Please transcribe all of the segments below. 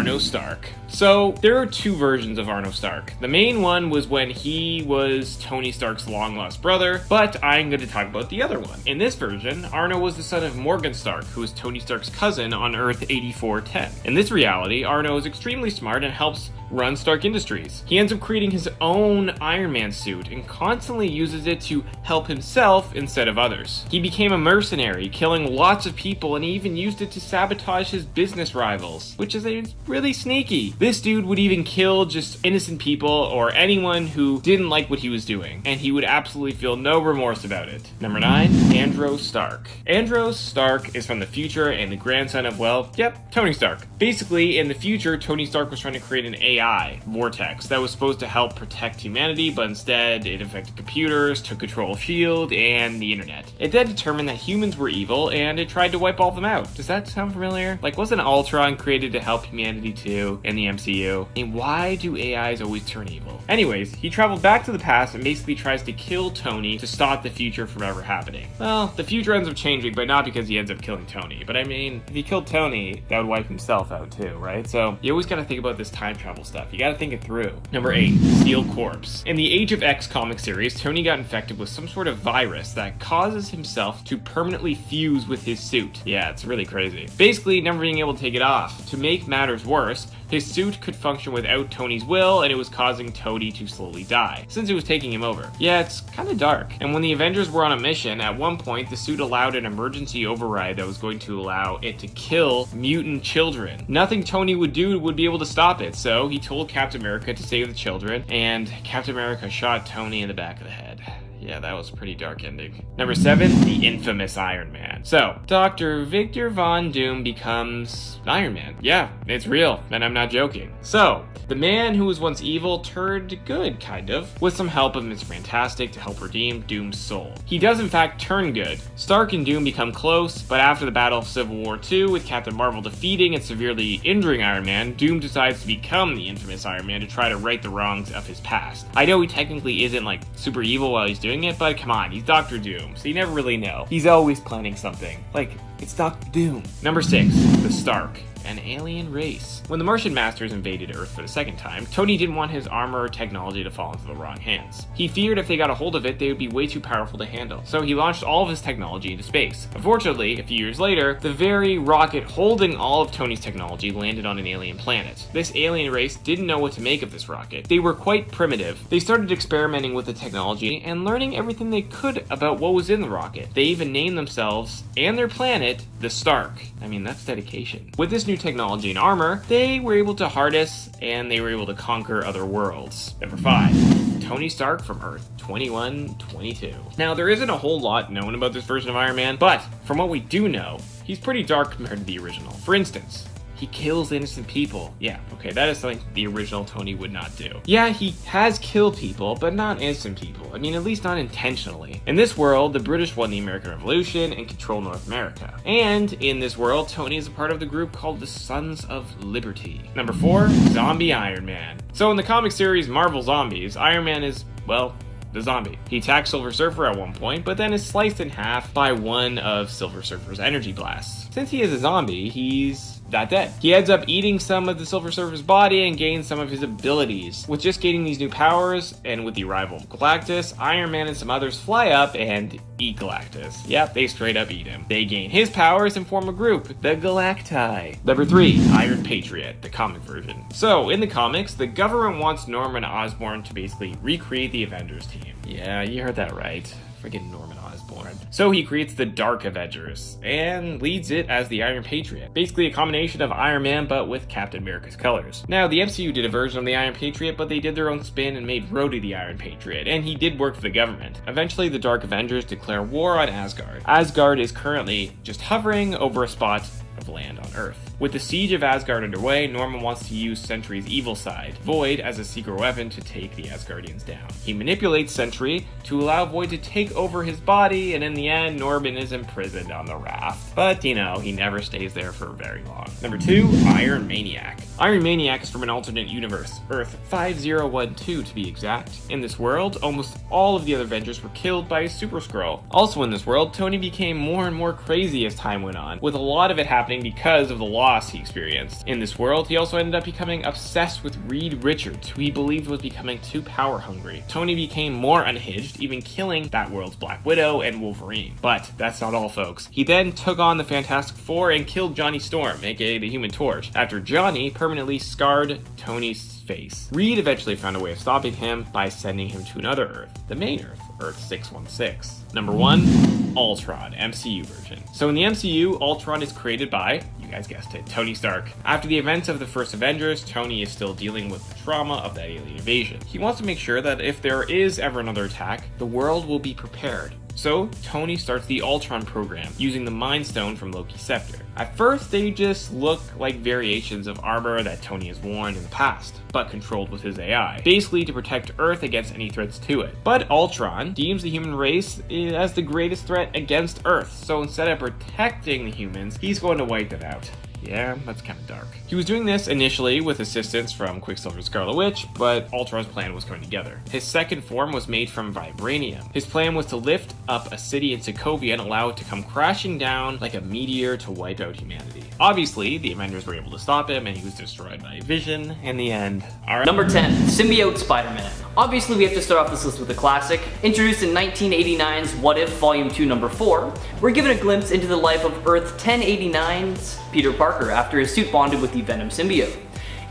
Arno Stark. So there are two versions of Arno Stark. The main one was when he was Tony Stark's long-lost brother, but I'm going to talk about the other one. In this version, Arno was the son of Morgan Stark, who was Tony Stark's cousin on Earth 8410. In this reality, Arno is extremely smart and helps run Stark Industries. He ends up creating his own Iron Man suit and constantly uses it to help himself instead of others. He became a mercenary, killing lots of people, and he even used it to sabotage his business rivals, which is really sneaky. This dude would even kill just innocent people or anyone who didn't like what he was doing, and he would absolutely feel no remorse about it. Number 9, Andros Stark. Andros Stark is from the future and the grandson of, well, yep, Tony Stark. Basically, in the future, Tony Stark was trying to create an AI, Vortex, that was supposed to help protect humanity, but instead it affected computers, took control of S.H.I.E.L.D., and the internet. It then determined that humans were evil, and it tried to wipe all of them out. Does that sound familiar? Like, wasn't Ultron created to help humanity too in the MCU? And why do AIs always turn evil? Anyways, he traveled back to the past and basically tries to kill Tony to stop the future from ever happening. Well, the future ends up changing, but not because he ends up killing Tony. But I mean, if he killed Tony, that would wipe himself out too, right? So you always gotta think about this time travel stuff. You gotta think it through. Number 8, Steel Corpse. In the Age of X comic series, Tony got infected with some sort of virus that causes himself to permanently fuse with his suit. Yeah, it's really crazy. Basically, never being able to take it off. To make matters worse, his suit could function without Tony's will, and it was causing Tony to slowly die, since it was taking him over. Yeah, it's kinda dark. And when the Avengers were on a mission, at one point, the suit allowed an emergency override that was going to allow it to kill mutant children. Nothing Tony would do would be able to stop it, so he told Captain America to save the children, and Captain America shot Tony in the back of the head. Yeah, that was a pretty dark ending. Number 7, the infamous Iron Man. So, Dr. Victor Von Doom becomes Iron Man. Yeah, it's real, and I'm not joking. So, the man who was once evil turned good, kind of, with some help of Mr. Fantastic to help redeem Doom's soul. He does in fact turn good. Stark and Doom become close, but after the Battle of Civil War II, with Captain Marvel defeating and severely injuring Iron Man, Doom decides to become the infamous Iron Man to try to right the wrongs of his past. I know he technically isn't like super evil while he's doing it, but come on, he's Dr. Doom, so you never really know. He's always planning something. Like, it's Dr. Doom. Number 6, the Stark. An alien race. When the Martian Masters invaded Earth for the second time, Tony didn't want his armor or technology to fall into the wrong hands. He feared if they got a hold of it, they would be way too powerful to handle, so he launched all of his technology into space. Unfortunately, a few years later, the very rocket holding all of Tony's technology landed on an alien planet. This alien race didn't know what to make of this rocket. They were quite primitive. They started experimenting with the technology and learning everything they could about what was in the rocket. They even named themselves and their planet the Stark. I mean, that's dedication. With this new technology and armor, they were able to harness and they were able to conquer other worlds. Number 5, Tony Stark from Earth 2122. Now, there isn't a whole lot known about this version of Iron Man, but from what we do know, he's pretty dark compared to the original. For instance, he kills innocent people. Yeah, okay, that is something the original Tony would not do. Yeah, he has killed people, but not innocent people. I mean, at least not intentionally. In this world, the British won the American Revolution and control North America. And in this world, Tony is a part of the group called the Sons of Liberty. Number 4, Zombie Iron Man. So in the comic series Marvel Zombies, Iron Man is, well, the zombie. He attacks Silver Surfer at one point, but then is sliced in half by one of Silver Surfer's energy blasts. Since he is a zombie, he's not dead. He ends up eating some of the Silver Surfer's body and gains some of his abilities. With just gaining these new powers, and with the arrival of Galactus, Iron Man and some others fly up and eat Galactus. Yep, they straight up eat him. They gain his powers and form a group, the Galacti. Number 3, Iron Patriot, the comic version. So, in the comics, the government wants Norman Osborn to basically recreate the Avengers team. Yeah, you heard that right. Friggin' Norman Osborn. So he creates the Dark Avengers, and leads it as the Iron Patriot. Basically a combination of Iron Man, but with Captain America's colors. Now, the MCU did a version of the Iron Patriot, but they did their own spin and made Rhodey the Iron Patriot, and he did work for the government. Eventually, the Dark Avengers declare war on Asgard. Asgard is currently just hovering over a spot of land on Earth. With the siege of Asgard underway, Norman wants to use Sentry's evil side, Void, as a secret weapon to take the Asgardians down. He manipulates Sentry to allow Void to take over his body, and in the end, Norman is imprisoned on the raft. But, you know, he never stays there for very long. Number 2, Iron Maniac. Iron Maniac is from an alternate universe, Earth 5012 to be exact. In this world, almost all of the other Avengers were killed by a Super Skrull. Also in this world, Tony became more and more crazy as time went on, with a lot of it happening because of the loss he experienced. In this world, he also ended up becoming obsessed with Reed Richards, who he believed was becoming too power hungry. Tony became more unhinged, even killing that world's Black Widow and Wolverine. But that's not all, folks. He then took on the Fantastic Four and killed Johnny Storm, aka the Human Torch, after Johnny permanently scarred Tony's face. Reed eventually found a way of stopping him by sending him to another Earth, the main Earth, Earth 616. Number 1, Ultron, MCU version. So in the MCU, Ultron is created by, you guys guessed it, Tony Stark. After the events of the first Avengers, Tony is still dealing with the trauma of that alien invasion. He wants to make sure that if there is ever another attack, the world will be prepared. So, Tony starts the Ultron program, using the Mind Stone from Loki's scepter. At first, they just look like variations of armor that Tony has worn in the past, but controlled with his AI, basically to protect Earth against any threats to it. But Ultron deems the human race as the greatest threat against Earth, so instead of protecting the humans, he's going to wipe them out. Yeah, that's kind of dark. He was doing this initially with assistance from Quicksilver and Scarlet Witch, but Ultron's plan was coming together. His second form was made from vibranium. His plan was to lift up a city in Sokovia and allow it to come crashing down like a meteor to wipe out humanity. Obviously, the Avengers were able to stop him, and he was destroyed by Vision in the end. Alright. Number 10, Symbiote Spider-Man. Obviously, we have to start off this list with a classic. Introduced in 1989's What If Volume 2 Number 4, we're given a glimpse into the life of Earth 1089's Peter Parker after his suit bonded with the Venom symbiote.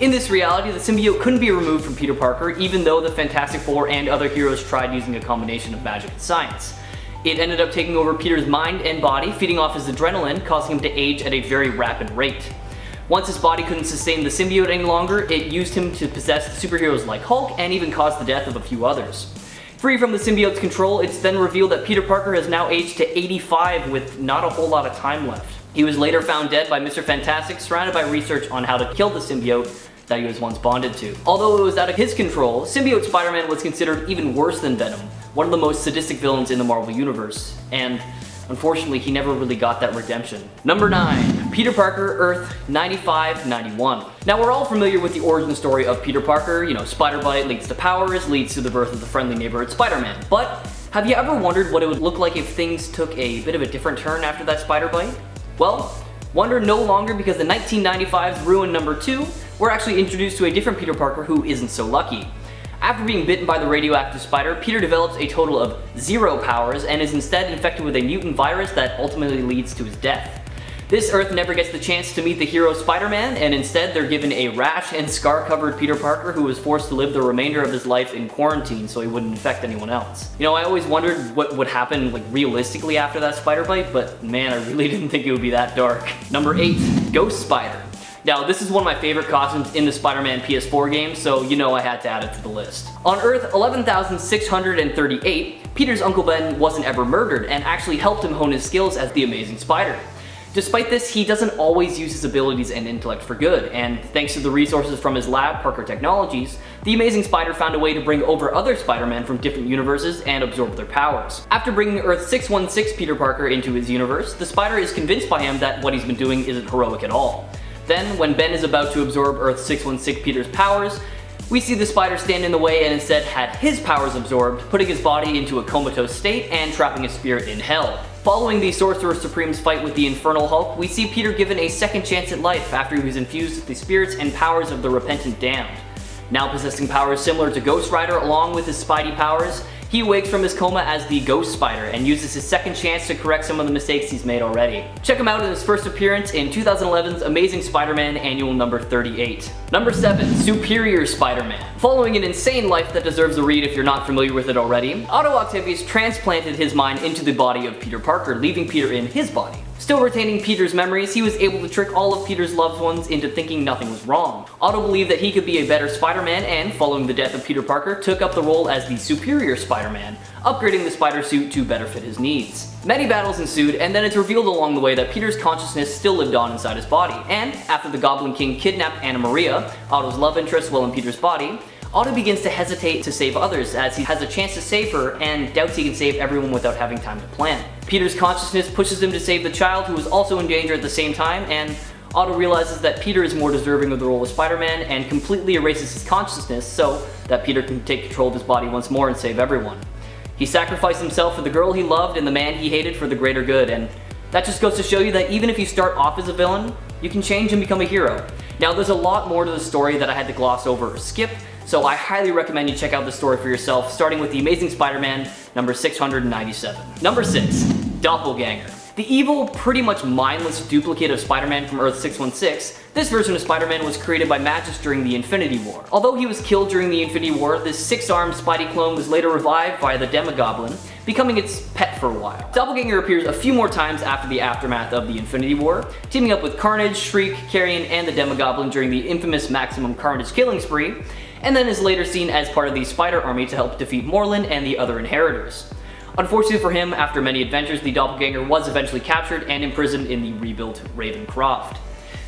In this reality, the symbiote couldn't be removed from Peter Parker, even though the Fantastic Four and other heroes tried using a combination of magic and science. It ended up taking over Peter's mind and body, feeding off his adrenaline, causing him to age at a very rapid rate. Once his body couldn't sustain the symbiote any longer, it used him to possess superheroes like Hulk and even caused the death of a few others. Free from the symbiote's control, it's then revealed that Peter Parker has now aged to 85 with not a whole lot of time left. He was later found dead by Mr. Fantastic, surrounded by research on how to kill the symbiote that he was once bonded to. Although it was out of his control, Symbiote Spider-Man was considered even worse than Venom, one of the most sadistic villains in the Marvel Universe, and unfortunately he never really got that redemption. Number 9. Peter Parker, Earth 9591. Now we're all familiar with the origin story of Peter Parker, you know, spider bite leads to powers, leads to the birth of the friendly neighborhood Spider-Man, but have you ever wondered what it would look like if things took a bit of a different turn after that spider bite? Well, wonder no longer, because the 1995's Ruin Number 2, we're actually introduced to a different Peter Parker who isn't so lucky. After being bitten by the radioactive spider, Peter develops a total of 0 powers and is instead infected with a mutant virus that ultimately leads to his death. This Earth never gets the chance to meet the hero Spider-Man, and instead they're given a rash and scar-covered Peter Parker who was forced to live the remainder of his life in quarantine so he wouldn't infect anyone else. You know, I always wondered what would happen like realistically after that spider bite, but man, I really didn't think it would be that dark. Number 8. Ghost Spider. Now, this is one of my favorite costumes in the Spider-Man PS4 game, so you know I had to add it to the list. On Earth 11,638, Peter's Uncle Ben wasn't ever murdered and actually helped him hone his skills as the Amazing Spider. Despite this, he doesn't always use his abilities and intellect for good, and thanks to the resources from his lab, Parker Technologies, the Amazing Spider found a way to bring over other Spider-Men from different universes and absorb their powers. After bringing Earth 616 Peter Parker into his universe, the Spider is convinced by him that what he's been doing isn't heroic at all. Then, when Ben is about to absorb Earth 616 Peter's powers, we see the Spider stand in the way and instead had his powers absorbed, putting his body into a comatose state and trapping his spirit in hell. Following the Sorcerer Supreme's fight with the Infernal Hulk, we see Peter given a second chance at life after he was infused with the spirits and powers of the repentant damned. Now possessing powers similar to Ghost Rider along with his Spidey powers, he awakes from his coma as the Ghost Spider and uses his second chance to correct some of the mistakes he's made already. Check him out in his first appearance in 2011's Amazing Spider-Man Annual Number 38. Number 7. Superior Spider-Man. Following an insane life that deserves a read if you're not familiar with it already, Otto Octavius transplanted his mind into the body of Peter Parker, leaving Peter in his body. Still retaining Peter's memories, he was able to trick all of Peter's loved ones into thinking nothing was wrong. Otto believed that he could be a better Spider-Man and, following the death of Peter Parker, took up the role as the Superior Spider-Man, upgrading the spider suit to better fit his needs. Many battles ensued, and then it's revealed along the way that Peter's consciousness still lived on inside his body, and after the Goblin King kidnapped Anna Maria, Otto's love interest while in Peter's body, Otto begins to hesitate to save others as he has a chance to save her and doubts he can save everyone without having time to plan. Peter's consciousness pushes him to save the child who was also in danger at the same time, and Otto realizes that Peter is more deserving of the role of Spider-Man and completely erases his consciousness so that Peter can take control of his body once more and save everyone. He sacrificed himself for the girl he loved and the man he hated for the greater good, and that just goes to show you that even if you start off as a villain, you can change and become a hero. Now, there's a lot more to the story that I had to gloss over or skip, so I highly recommend you check out the story for yourself, starting with The Amazing Spider-Man number 697. Number 6. Doppelganger. The evil, pretty much mindless duplicate of Spider-Man from Earth 616, this version of Spider-Man was created by Magneto during the Infinity War. Although he was killed during the Infinity War, this 6-armed Spidey clone was later revived by the Demogoblin, becoming its pet for a while. Doppelganger appears a few more times after the aftermath of the Infinity War, teaming up with Carnage, Shriek, Carrion, and the Demogoblin during the infamous Maximum Carnage killing spree, and then is later seen as part of the Spider Army to help defeat Morlun and the other Inheritors. Unfortunately for him, after many adventures, the Doppelganger was eventually captured and imprisoned in the rebuilt Ravencroft.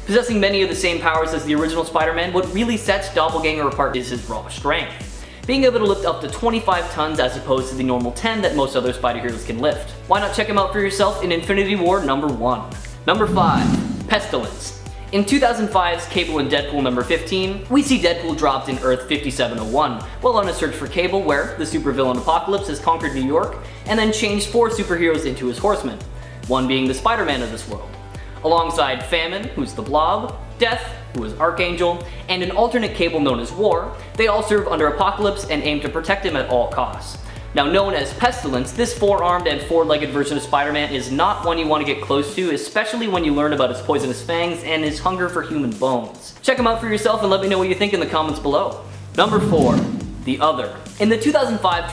Possessing many of the same powers as the original Spider-Man, what really sets Doppelganger apart is his raw strength. Being able to lift up to 25 tons as opposed to the normal 10 that most other Spider heroes can lift. Why not check him out for yourself in Infinity War number 1. Number 5. Pestilence. In 2005's Cable and Deadpool number 15, we see Deadpool dropped in Earth 5701, while on a search for Cable where the supervillain Apocalypse has conquered New York and then changed 4 superheroes into his horsemen, one being the Spider-Man of this world. Alongside Famine, who's the Blob, Death, who is Archangel, and an alternate Cable known as War, they all serve under Apocalypse and aim to protect him at all costs. Now, known as Pestilence, this 4-armed and 4-legged version of Spider-Man is not one you want to get close to, especially when you learn about his poisonous fangs and his hunger for human bones. Check him out for yourself and let me know what you think in the comments below. Number 4. The Other. In the 2005-2006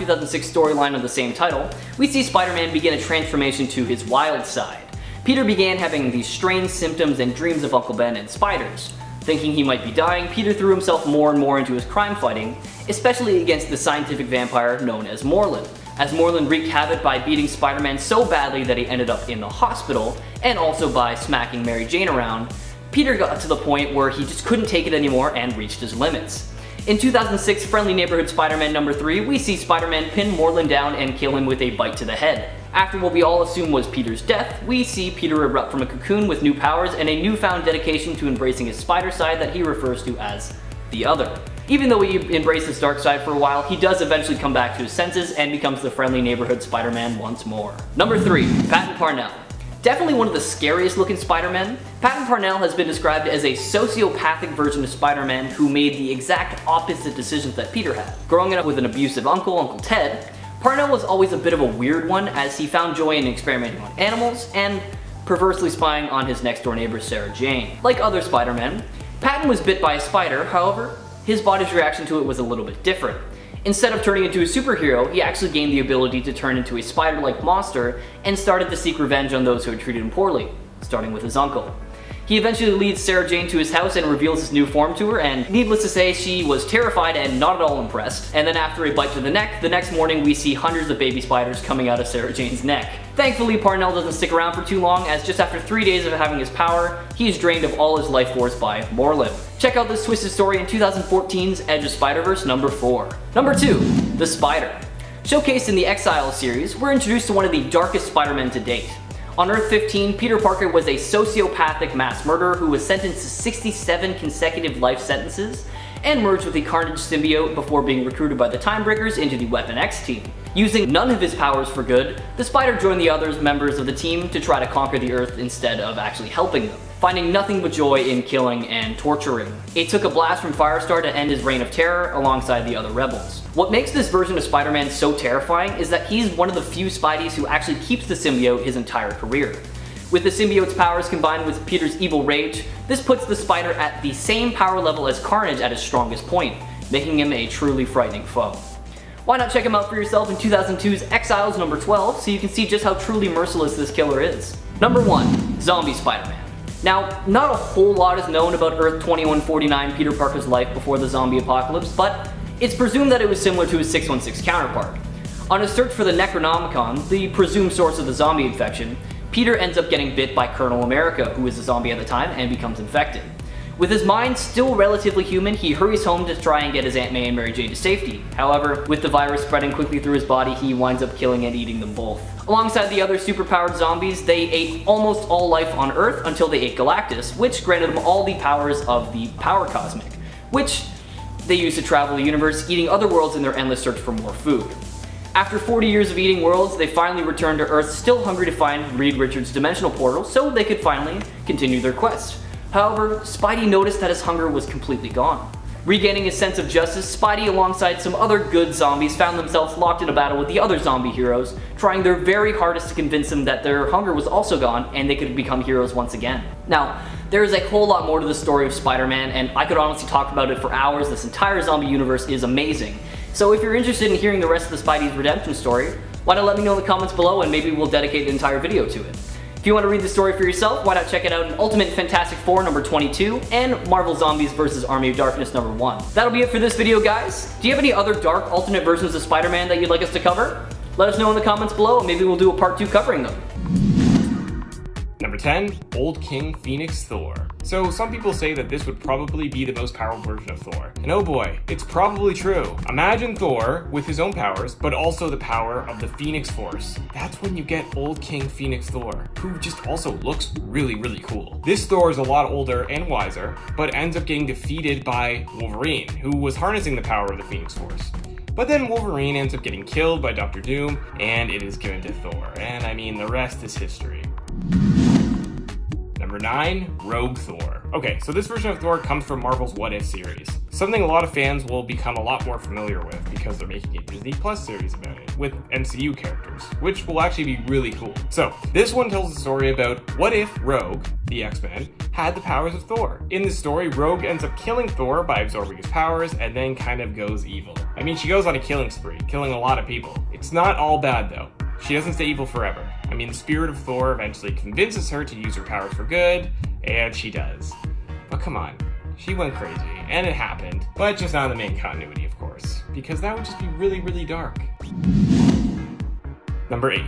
storyline of the same title, we see Spider-Man begin a transformation to his wild side. Peter began having these strange symptoms and dreams of Uncle Ben and spiders. Thinking he might be dying, Peter threw himself more and more into his crime fighting, especially against the scientific vampire known as Morlun, as Morlun wreaked havoc by beating Spider-Man so badly that he ended up in the hospital, and also by smacking Mary Jane around. Peter got to the point where he just couldn't take it anymore and reached his limits. In 2006 Friendly Neighborhood Spider-Man number 3, we see Spider-Man pin Morlun down and kill him with a bite to the head. After what we all assume was Peter's death, we see Peter erupt from a cocoon with new powers and a newfound dedication to embracing his spider side that he refers to as the Other. Even though he embraced his dark side for a while, he does eventually come back to his senses and becomes the Friendly Neighborhood Spider-Man once more. Number 3. Patton Parnell. Definitely one of the scariest looking Spider-Men, Patton Parnell has been described as a sociopathic version of Spider-Man who made the exact opposite decisions that Peter had. Growing up with an abusive uncle, Uncle Ted, Parnell was always a bit of a weird one as he found joy in experimenting on animals and perversely spying on his next door neighbor Sarah Jane. Like other Spider-Men, Patton was bit by a spider, however, his body's reaction to it was a little bit different. Instead of turning into a superhero, he actually gained the ability to turn into a spider-like monster and started to seek revenge on those who had treated him poorly, starting with his uncle. He eventually leads Sarah Jane to his house and reveals his new form to her, and needless to say, she was terrified and not at all impressed. And then after a bite to the neck, the next morning we see hundreds of baby spiders coming out of Sarah Jane's neck. Thankfully, Parnell doesn't stick around for too long, as just after 3 days of having his power, he is drained of all his life force by Morlun. Check out this twisted story in 2014's Edge of Spider-Verse number 4. Number 2. The Spider. Showcased in the Exiles series, we're introduced to one of the darkest Spider-Men to date. On Earth 15, Peter Parker was a sociopathic mass murderer who was sentenced to 67 consecutive life sentences and merged with the Carnage symbiote before being recruited by the Timebreakers into the Weapon X team. Using none of his powers for good, the Spider joined the other members of the team to try to conquer the Earth instead of actually helping them, finding nothing but joy in killing and torturing. It took a blast from Firestar to end his reign of terror alongside the other rebels. What makes this version of Spider-Man so terrifying is that he's one of the few Spideys who actually keeps the symbiote his entire career. With the symbiote's powers combined with Peter's evil rage, this puts the Spider at the same power level as Carnage at his strongest point, making him a truly frightening foe. Why not check him out for yourself in 2002's Exiles number 12 so you can see just how truly merciless this killer is. Number 1. Zombie Spider-Man. Now, not a whole lot is known about Earth 2149 Peter Parker's life before the zombie apocalypse, but it's presumed that it was similar to his 616 counterpart. On a search for the Necronomicon, the presumed source of the zombie infection, Peter ends up getting bit by Colonel America, who is a zombie at the time, and becomes infected. With his mind still relatively human, he hurries home to try and get his Aunt May and Mary Jane to safety. However, with the virus spreading quickly through his body, he winds up killing and eating them both. Alongside the other superpowered zombies, they ate almost all life on Earth until they ate Galactus, which granted them all the powers of the Power Cosmic, which they used to travel the universe, eating other worlds in their endless search for more food. After 40 years of eating worlds, they finally returned to Earth, still hungry to find Reed Richards' dimensional portal so they could finally continue their quest. However, Spidey noticed that his hunger was completely gone. Regaining his sense of justice, Spidey alongside some other good zombies found themselves locked in a battle with the other zombie heroes, trying their very hardest to convince them that their hunger was also gone and they could become heroes once again. Now, there is a whole lot more to the story of Spider-Man, and I could honestly talk about it for hours. This entire zombie universe is amazing. So if you're interested in hearing the rest of the Spidey's redemption story, why not let me know in the comments below and maybe we'll dedicate an entire video to it. If you want to read the story for yourself, why not check it out in Ultimate Fantastic Four number 22 and Marvel Zombies vs. Army of Darkness number 1. That'll be it for this video, guys. Do you have any other dark alternate versions of Spider-Man that you'd like us to cover? Let us know in the comments below and maybe we'll do a part 2 covering them. Number 10, Old King Phoenix Thor. So some people say that this would probably be the most powerful version of Thor. And oh boy, it's probably true. Imagine Thor with his own powers, but also the power of the Phoenix Force. That's when you get Old King Phoenix Thor, who just also looks really, really cool. This Thor is a lot older and wiser, but ends up getting defeated by Wolverine, who was harnessing the power of the Phoenix Force. But then Wolverine ends up getting killed by Dr. Doom, and it is given to Thor. And I mean, the rest is history. Number 9, Rogue Thor. Okay, so this version of Thor comes from Marvel's What If series. Something a lot of fans will become a lot more familiar with because they're making a Disney Plus series about it, with MCU characters, which will actually be really cool. So, this one tells the story about what if Rogue, the X-Men, had the powers of Thor. In this story, Rogue ends up killing Thor by absorbing his powers and then kind of goes evil. I mean, she goes on a killing spree, killing a lot of people. It's not all bad though. She doesn't stay evil forever. I mean, the spirit of Thor eventually convinces her to use her powers for good, and she does. But come on, she went crazy, and it happened, but just not in the main continuity, of course, because that would just be really, really dark. Number 8,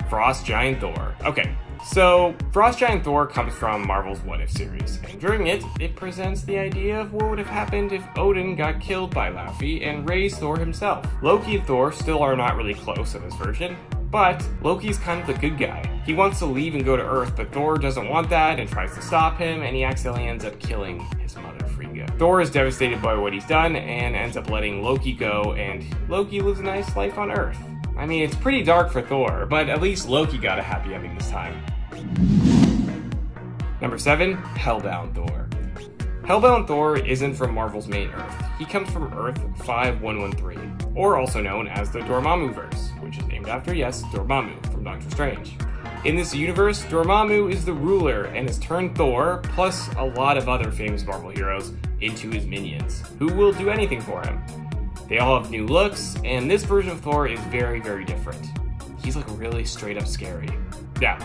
Frost Giant Thor. Okay, so Frost Giant Thor comes from Marvel's What If series, and during it, it presents the idea of what would have happened if Odin got killed by Laufey and raised Thor himself. Loki and Thor still are not really close in this version, but Loki's kind of the good guy. He wants to leave and go to Earth, but Thor doesn't want that and tries to stop him, and he accidentally ends up killing his mother, Frigga. Thor is devastated by what he's done and ends up letting Loki go, and Loki lives a nice life on Earth. I mean, it's pretty dark for Thor, but at least Loki got a happy ending this time. Number 7, Hellbound Thor. Hellbound Thor isn't from Marvel's main Earth. He comes from Earth 5113, or also known as the Dormammu-verse, which is named after, yes, Dormammu from Doctor Strange. In this universe, Dormammu is the ruler and has turned Thor, plus a lot of other famous Marvel heroes, into his minions, who will do anything for him. They all have new looks, and this version of Thor is very, very different. He's like really straight up scary. Now,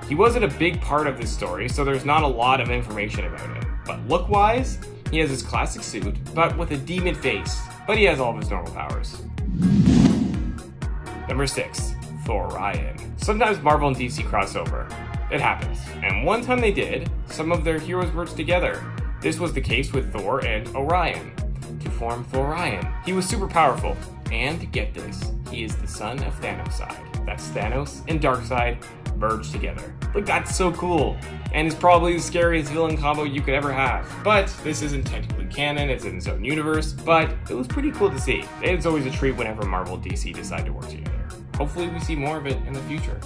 he wasn't a big part of this story, so there's not a lot of information about him. But look-wise, he has his classic suit, but with a demon face, but he has all of his normal powers. Number 6, Thor Ryan. Sometimes Marvel and DC cross over. It happens, and one time they did, some of their heroes worked together. This was the case with Thor and Orion, to form Thor Ryan. He was super powerful, and get this, he is the son of Thanos. That's Thanos and Darkseid merged together. Like, that's so cool, and is probably the scariest villain combo you could ever have. But this isn't technically canon, it's in its own universe, but it was pretty cool to see. And it's always a treat whenever Marvel and DC decide to work together. Hopefully we see more of it in the future.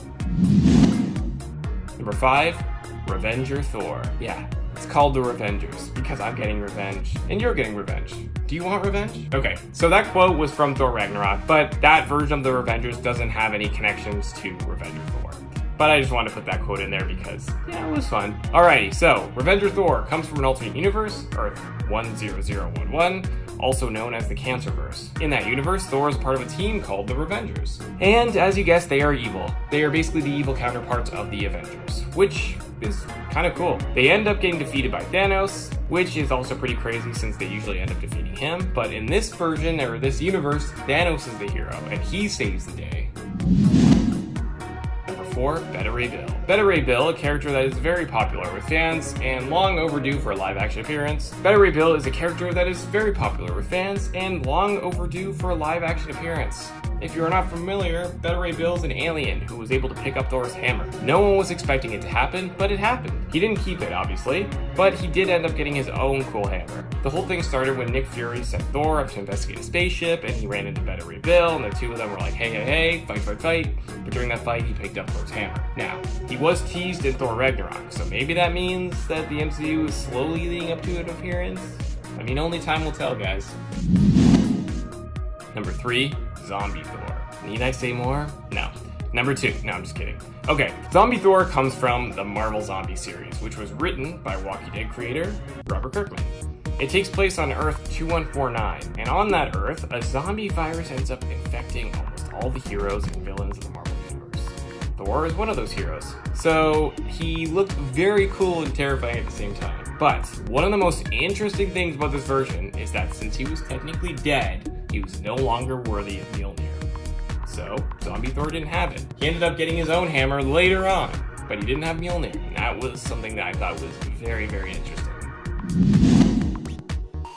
Number 5, Revenger Thor. Yeah, it's called the Revengers because I'm getting revenge and you're getting revenge. Do you want revenge? Okay, so that quote was from Thor Ragnarok, but that version of the Revengers doesn't have any connections to Revenger Thor. But I just wanted to put that quote in there because, yeah, it was fun. Alrighty, so Revenger Thor comes from an alternate universe, Earth 10011, also known as the Cancerverse. In that universe, Thor is part of a team called the Revengers. And as you guessed, they are evil. They are basically the evil counterparts of the Avengers, which is kind of cool. They end up getting defeated by Thanos, which is also pretty crazy since they usually end up defeating him. But in this version, or this universe, Thanos is the hero, and he saves the day. Number 4, Beta Ray Bill. Beta Ray Bill, a character that is very popular with fans and long overdue for a live-action appearance. Beta Ray Bill is a character that is very popular with fans and long overdue for a live-action appearance. If you are not familiar, Beta Ray Bill is an alien who was able to pick up Thor's hammer. No one was expecting it to happen, but it happened. He didn't keep it, obviously, but he did end up getting his own cool hammer. The whole thing started when Nick Fury sent Thor up to investigate a spaceship, and he ran into Beta Ray Bill, and the two of them were like, hey, fight. But during that fight, he picked up Thor's hammer. Now, he was teased in Thor Ragnarok, so maybe that means that the MCU is slowly leading up to an appearance? I mean, only time will tell, guys. Number 3, Zombie Thor. Need I say more? No. Number 2. No, I'm just kidding. Okay, Zombie Thor comes from the Marvel Zombie series, which was written by Walking Dead creator Robert Kirkman. It takes place on Earth 2149, and on that Earth, a zombie virus ends up infecting almost all the heroes and villains of the Marvel Universe. Thor is one of those heroes. So, he looked very cool and terrifying at the same time. But, one of the most interesting things about this version is that since he was technically dead, he was no longer worthy of Mjolnir. So, Zombie Thor didn't have it. He ended up getting his own hammer later on, but he didn't have Mjolnir. And that was something that I thought was very, very interesting.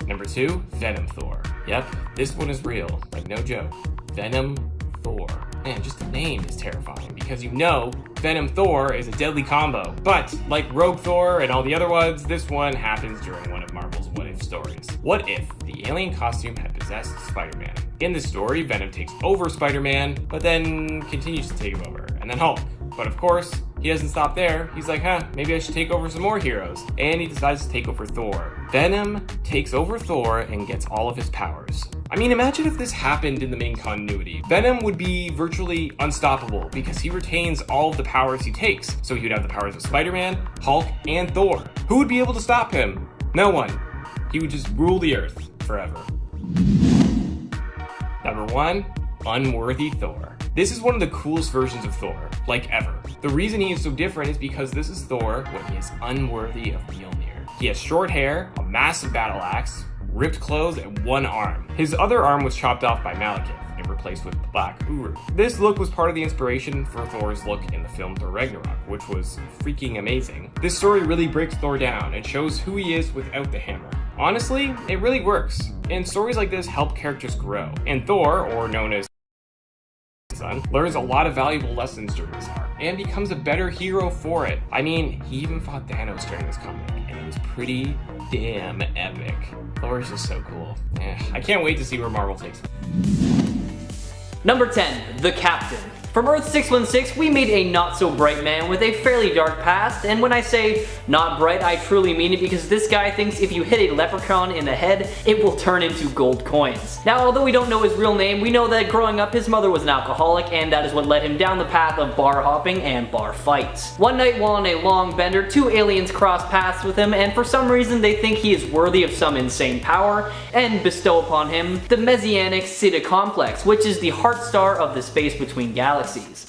Number 2, Venom Thor. Yep, this one is real, like no joke. Venom Thor. Man, just the name is terrifying because you know Venom Thor is a deadly combo. But, like Rogue Thor and all the other ones, this one happens during one of Marvel's What If stories. What if the alien costume had possessed Spider-Man? In this story, Venom takes over Spider-Man, but then continues to take him over, and then Hulk. But of course, he doesn't stop there. He's like, maybe I should take over some more heroes. And he decides to take over Thor. Venom takes over Thor and gets all of his powers. I mean, imagine if this happened in the main continuity. Venom would be virtually unstoppable because he retains all of the powers he takes. So he would have the powers of Spider-Man, Hulk, and Thor. Who would be able to stop him? No one. He would just rule the earth forever. Number 1, Unworthy Thor. This is one of the coolest versions of Thor, like ever. The reason he is so different is because this is Thor when he is unworthy of Mjolnir. He has short hair, a massive battle axe, ripped clothes, and one arm. His other arm was chopped off by Malekith and replaced with Black Uru. This look was part of the inspiration for Thor's look in the film Thor Ragnarok, which was freaking amazing. This story really breaks Thor down and shows who he is without the hammer. Honestly, it really works, and stories like this help characters grow. And Thor, or known as son, learns a lot of valuable lessons during this arc, and becomes a better hero for it. I mean, he even fought Thanos during this comic, and it was pretty damn epic. Thor is just so cool. I can't wait to see where Marvel takes it. Number 10, The Captain. From Earth 616, we meet a not-so-bright man with a fairly dark past, and when I say not bright, I truly mean it because this guy thinks if you hit a leprechaun in the head, it will turn into gold coins. Now, although we don't know his real name, we know that growing up his mother was an alcoholic, and that is what led him down the path of bar hopping and bar fights. One night while on a long bender, 2 aliens cross paths with him, and for some reason they think he is worthy of some insane power, and bestow upon him the Messianic Siddha Complex, which is the heart star of the space between galaxies.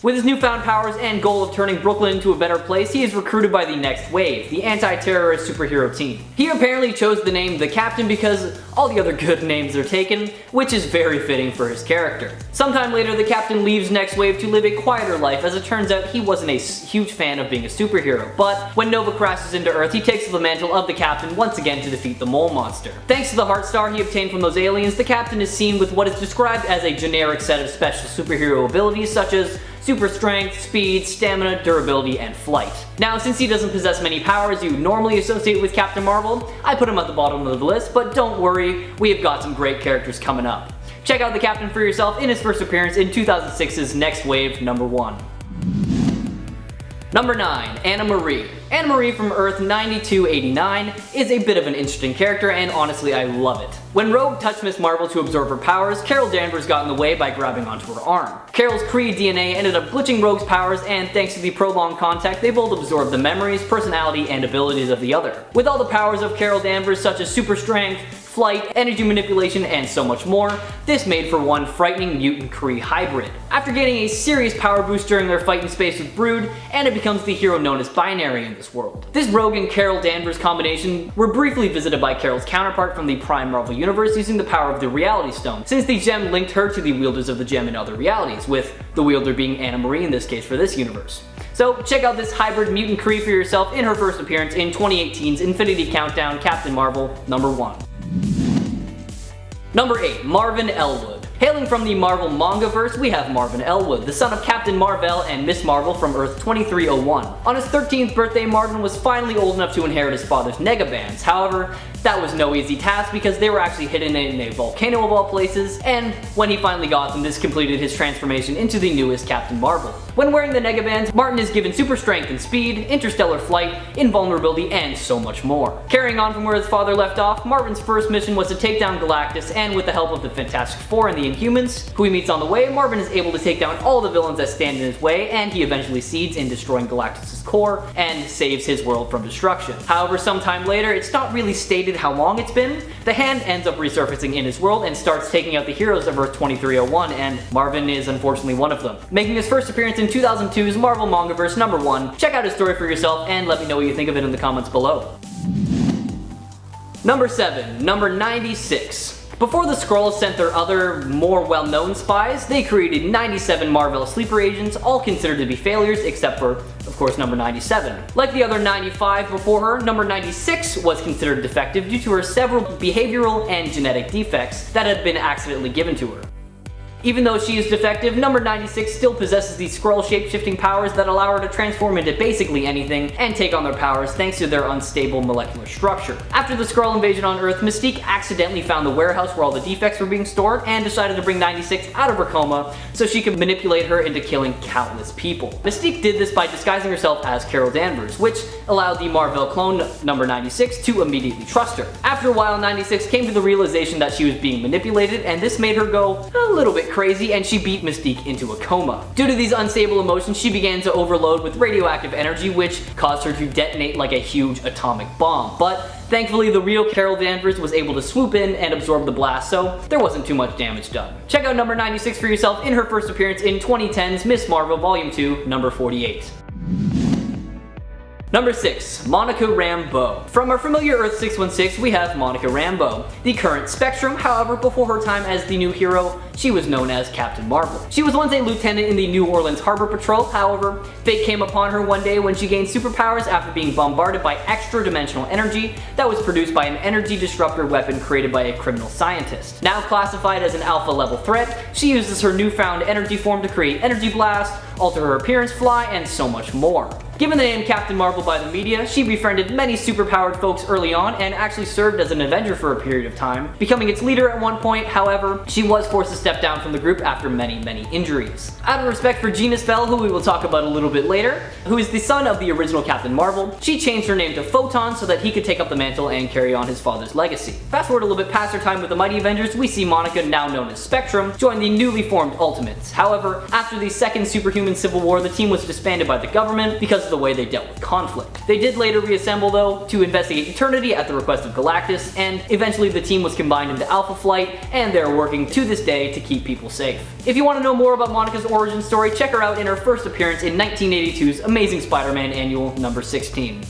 With his newfound powers and goal of turning Brooklyn into a better place, he is recruited by the Next Wave, the anti-terrorist superhero team. He apparently chose the name The Captain because all the other good names are taken, which is very fitting for his character. Sometime later, the Captain leaves Next Wave to live a quieter life, as it turns out he wasn't a huge fan of being a superhero, but when Nova crashes into Earth, he takes the mantle of the Captain once again to defeat the Mole Monster. Thanks to the Heart Star he obtained from those aliens, the Captain is seen with what is described as a generic set of special superhero abilities such as super strength, speed, stamina, durability, and flight. Now, since he doesn't possess many powers you normally associate with Captain Marvel, I put him at the bottom of the list, but don't worry, we have got some great characters coming up. Check out the Captain for yourself in his first appearance in 2006's Next Wave number 1. Number 9, Anna Marie. Anna Marie from Earth 9289 is a bit of an interesting character, and honestly I love it. When Rogue touched Miss Marvel to absorb her powers, Carol Danvers got in the way by grabbing onto her arm. Carol's Kree DNA ended up glitching Rogue's powers, and thanks to the prolonged contact, they both absorbed the memories, personality, and abilities of the other. With all the powers of Carol Danvers such as super strength, flight, energy manipulation, and so much more, this made for one frightening mutant Kree hybrid. After getting a serious power boost during their fight in space with Brood, Anna becomes the hero known as Binary in this world. This Rogue and Carol Danvers combination were briefly visited by Carol's counterpart from the Prime Marvel Universe using the power of the Reality Stone, since the gem linked her to the wielders of the gem in other realities, with the wielder being Anna Marie in this case for this universe. So check out this hybrid mutant Kree for yourself in her first appearance in 2018's Infinity Countdown Captain Marvel #1. Number 8. Marvin Elwood. Hailing from the Marvel Mangaverse, we have Marvin Elwood, the son of Captain Marvel and Miss Marvel from Earth 2301. On his 13th birthday, Marvin was finally old enough to inherit his father's negabands. However, that was no easy task because they were actually hidden in a volcano of all places, and when he finally got them, this completed his transformation into the newest Captain Marvel. When wearing the negabands, Martin is given super strength and speed, interstellar flight, invulnerability, and so much more. Carrying on from where his father left off, Marvin's first mission was to take down Galactus, and with the help of the Fantastic Four and the Inhumans, who he meets on the way, Marvin is able to take down all the villains that stand in his way, and he eventually succeeds in destroying Galactus' core and saves his world from destruction. However, sometime later, it's not really stated how long it's been. The Hand ends up resurfacing in his world and starts taking out the heroes of Earth 2301, and Marvin is unfortunately one of them. Making his first appearance in 2002's Marvel Mangaverse #1. Check out his story for yourself and let me know what you think of it in the comments below. Number 7. Number 96. Before the Skrulls sent their other, more well-known spies, they created 97 Marvel sleeper agents, all considered to be failures except for, of course, number 97. Like the other 95 before her, number 96 was considered defective due to her several behavioral and genetic defects that had been accidentally given to her. Even though she is defective, number 96 still possesses these Skrull shape-shifting powers that allow her to transform into basically anything and take on their powers thanks to their unstable molecular structure. After the Skrull invasion on Earth, Mystique accidentally found the warehouse where all the defects were being stored and decided to bring 96 out of her coma so she could manipulate her into killing countless people. Mystique did this by disguising herself as Carol Danvers, which allowed the Marvel clone number 96 to immediately trust her. After a while, 96 came to the realization that she was being manipulated, and this made her go a little bit crazy, and she beat Mystique into a coma. Due to these unstable emotions, she began to overload with radioactive energy, which caused her to detonate like a huge atomic bomb. But thankfully, the real Carol Danvers was able to swoop in and absorb the blast, so there wasn't too much damage done. Check out number 96 for yourself in her first appearance in 2010's Miss Marvel Volume 2, number 48. Number 6. Monica Rambeau. From our familiar Earth 616, we have Monica Rambeau, the current Spectrum. However, before her time as the new hero, she was known as Captain Marvel. She was once a lieutenant in the New Orleans Harbor Patrol. However, fate came upon her one day when she gained superpowers after being bombarded by extra-dimensional energy that was produced by an energy disruptor weapon created by a criminal scientist. Now classified as an alpha-level threat, she uses her newfound energy form to create energy blast, alter her appearance, fly, and so much more. Given the name Captain Marvel by the media, she befriended many superpowered folks early on and actually served as an Avenger for a period of time, becoming its leader at one point. However, she was forced to step down from the group after many injuries. Out of respect for Genus Bell, who we will talk about a little bit later, who is the son of the original Captain Marvel, she changed her name to Photon so that he could take up the mantle and carry on his father's legacy. Fast forward a little bit past her time with the Mighty Avengers, we see Monica, now known as Spectrum, join the newly formed Ultimates. However, after the second superhuman civil war, the team was disbanded by the government because of the way they dealt with conflict. They did later reassemble though to investigate Eternity at the request of Galactus, and eventually the team was combined into Alpha Flight, and they're working to this day to keep people safe. If you want to know more about Monica's origin story, check her out in her first appearance in 1982's Amazing Spider-Man Annual number 16.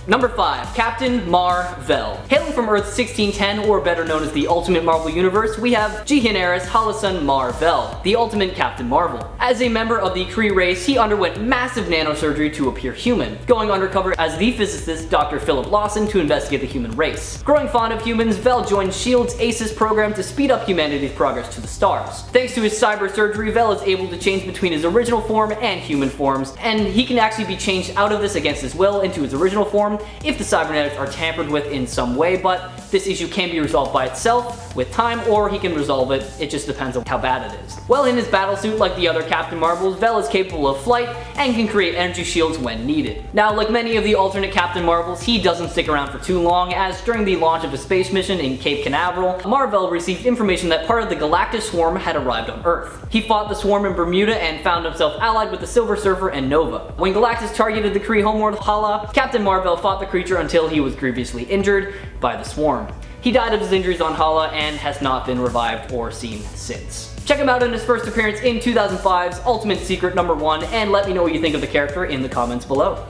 Number 5. Captain Mar-Vell. Hailing from Earth 1610, or better known as the Ultimate Marvel Universe, we have Jihinnaris Halasan Mar-Vell, the Ultimate Captain Marvel. As a member of the Kree race, he underwent massive nanosurgery to appear human, going undercover as the physicist Dr. Philip Lawson to investigate the human race. Growing fond of humans, Vell joined S.H.I.E.L.D.'s ACES program to speed up humanity's progress to the stars. Thanks to his cyber surgery, Vell is able to change between his original form and human forms, and he can actually be changed out of this against his will into his original form if the cybernetics are tampered with in some way, but this issue can be resolved by itself with time, or he can resolve it. It just depends on how bad it is. Well, in his battlesuit, like the other Captain Marvels, Vell is capable of flight and can create energy shields when needed. Now, like many of the alternate Captain Marvels, he doesn't stick around for too long, as during the launch of a space mission in Cape Canaveral, Mar-Vell received information that part of the Galactus swarm had arrived on Earth. He fought the swarm in Bermuda and found himself allied with the Silver Surfer and Nova. When Galactus targeted the Kree homeworld Hala, Captain Mar-Vell fought the creature until he was grievously injured by the swarm. He died of his injuries on Hala and has not been revived or seen since. Check him out in his first appearance in 2005's Ultimate Secret number 1, and let me know what you think of the character in the comments below.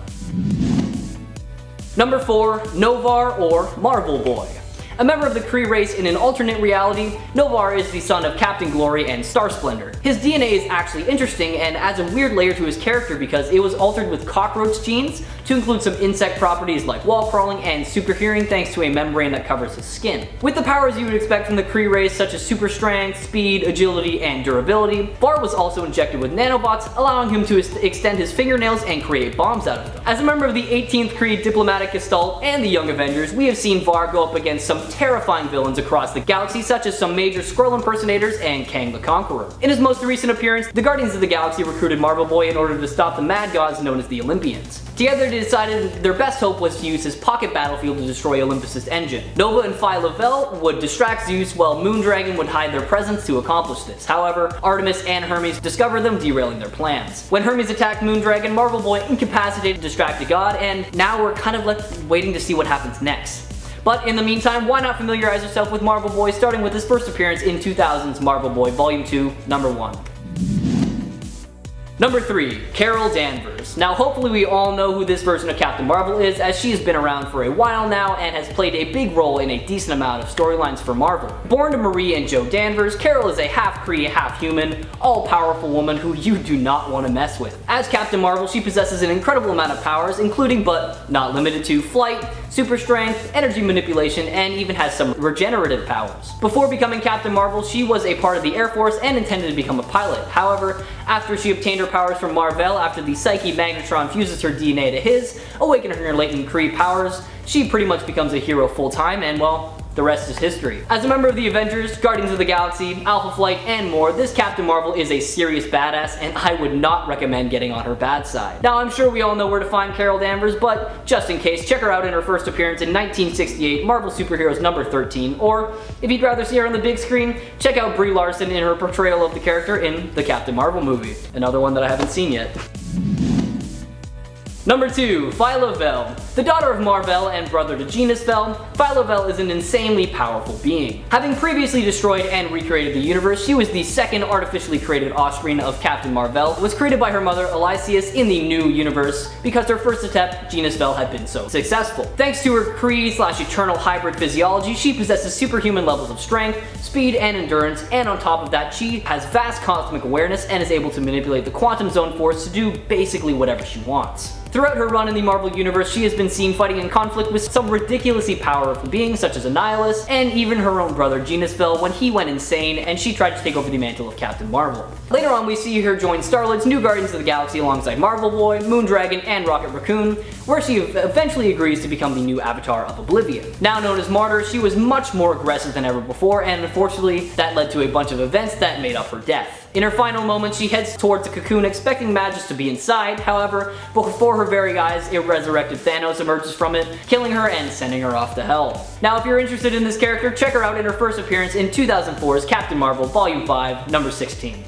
Number 4. Novar, or Marvel Boy. A member of the Kree race in an alternate reality, Novar is the son of Captain Glory and Star Splendor. His DNA is actually interesting and adds a weird layer to his character because it was altered with cockroach genes to include some insect properties like wall crawling and super hearing thanks to a membrane that covers his skin. With the powers you would expect from the Kree race such as super strength, speed, agility, and durability, Thor was also injected with nanobots, allowing him to extend his fingernails and create bombs out of them. As a member of the 18th Kree diplomatic gestalt and the Young Avengers, we have seen Var go up against some terrifying villains across the galaxy, such as some major Skrull impersonators and Kang the Conqueror. In his most recent appearance, the Guardians of the Galaxy recruited Marvel Boy in order to stop the mad gods known as the Olympians. Together they decided their best hope was to use his pocket battlefield to destroy Olympus' engine. Nova and Phyla-Vell would distract Zeus while Moondragon would hide their presence to accomplish this. However, Artemis and Hermes discovered them, derailing their plans. When Hermes attacked Moondragon, Marvel Boy incapacitated distracted God, and now we're kind of left waiting to see what happens next. But in the meantime, why not familiarize yourself with Marvel Boy, starting with his first appearance in 2000's Marvel Boy Volume 2, Number 1. Number 3, Carol Danvers. Now hopefully we all know who this version of Captain Marvel is, as she has been around for a while now and has played a big role in a decent amount of storylines for Marvel. Born to Marie and Joe Danvers, Carol is a half Kree, half human, all-powerful woman who you do not want to mess with. As Captain Marvel, she possesses an incredible amount of powers, including but not limited to flight, super strength, energy manipulation, and even has some regenerative powers. Before becoming Captain Marvel, she was a part of the Air Force and intended to become a pilot. However, after she obtained her powers from Mar-Vell after the Psyche Magnetron fuses her DNA to his, awakening her latent Kree powers, she pretty much becomes a hero full-time, and well, the rest is history. As a member of the Avengers, Guardians of the Galaxy, Alpha Flight, and more, this Captain Marvel is a serious badass, and I would not recommend getting on her bad side. Now, I'm sure we all know where to find Carol Danvers, but just in case, check her out in her first appearance in 1968 Marvel Superheroes number 13, or if you'd rather see her on the big screen, check out Brie Larson in her portrayal of the character in the Captain Marvel movie. Another one that I haven't seen yet. Number 2, Phyla-Vell. The daughter of Mar-Vell and brother to Genus-Vell, Phyla-Vell is an insanely powerful being. Having previously destroyed and recreated the universe, she was the second artificially created offspring of Captain Mar-Vell, was created by her mother Elysius in the new universe because her first attempt, Genus-Vell, had been so successful. Thanks to her Kree/eternal hybrid physiology, she possesses superhuman levels of strength, speed, and endurance, and on top of that, she has vast cosmic awareness and is able to manipulate the quantum zone force to do basically whatever she wants. Throughout her run in the Marvel Universe, she has been seen fighting in conflict with some ridiculously powerful beings such as Annihilus, and even her own brother Genus-Vell when he went insane and she tried to take over the mantle of Captain Marvel. Later on, we see her join Star-Lord's new Guardians of the Galaxy alongside Marvel Boy, Moondragon, and Rocket Raccoon, where she eventually agrees to become the new Avatar of Oblivion. Now known as Martyr, she was much more aggressive than ever before, and unfortunately, that led to a bunch of events that made up her death. In her final moments, she heads towards the cocoon expecting Magus to be inside. However, before her very eyes, a resurrected Thanos emerges from it, killing her and sending her off to hell. Now, if you're interested in this character, check her out in her first appearance in 2004's Captain Marvel Volume 5, number 16.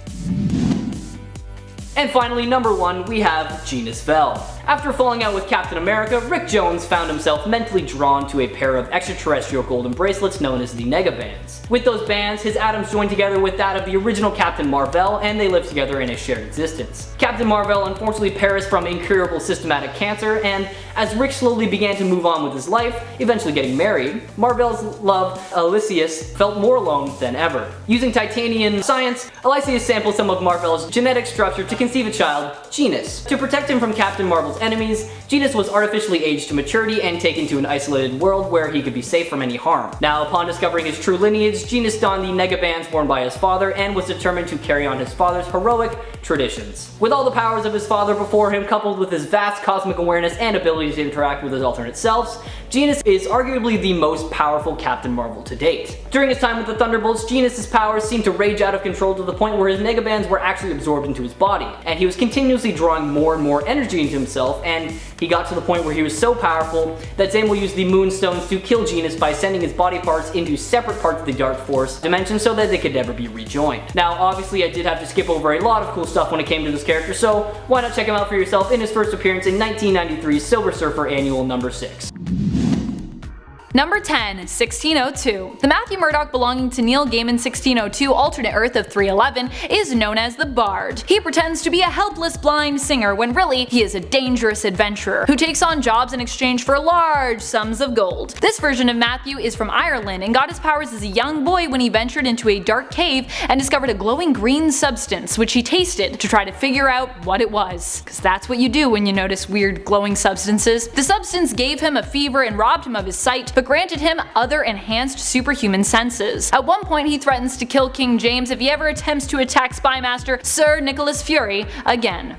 And finally, number 1, we have Genus-Vell. After falling out with Captain America, Rick Jones found himself mentally drawn to a pair of extraterrestrial golden bracelets known as the Negabands. With those bands, his atoms joined together with that of the original Captain Mar-Vell, and they lived together in a shared existence. Captain Mar-Vell unfortunately perished from incurable systematic cancer, and as Rick slowly began to move on with his life, eventually getting married, Mar-Vell's love, Elysius, felt more alone than ever. Using titanium science, Elysius sampled some of Mar-Vell's genetic structure to conceive a child, Genus. To protect him from Captain Marvel's enemies, Genus was artificially aged to maturity and taken to an isolated world where he could be safe from any harm. Now, upon discovering his true lineage, Genus donned the Negabands worn by his father and was determined to carry on his father's heroic traditions. With all the powers of his father before him, coupled with his vast cosmic awareness and ability to interact with his alternate selves, Genus is arguably the most powerful Captain Marvel to date. During his time with the Thunderbolts, Genus's powers seemed to rage out of control to the point where his Negabands were actually absorbed into his body, and he was continuously drawing more and more energy into himself, and he got to the point where he was so powerful that Zamo used the Moonstones to kill Genus by sending his body parts into separate parts of the Dark Force dimension so that they could never be rejoined. Now, obviously I did have to skip over a lot of cool stuff when it came to this character, so why not check him out for yourself in his first appearance in 1993's Silver Surfer Annual number 6. Number 10, 1602. The Matthew Murdock belonging to Neil Gaiman's 1602 alternate Earth of 311 is known as the Bard. He pretends to be a helpless blind singer when really he is a dangerous adventurer who takes on jobs in exchange for large sums of gold. This version of Matthew is from Ireland and got his powers as a young boy when he ventured into a dark cave and discovered a glowing green substance which he tasted to try to figure out what it was. Cause that's what you do when you notice weird glowing substances. The substance gave him a fever and robbed him of his sight, but granted him other enhanced superhuman senses. At one point he threatens to kill King James if he ever attempts to attack Spymaster Sir Nicholas Fury again.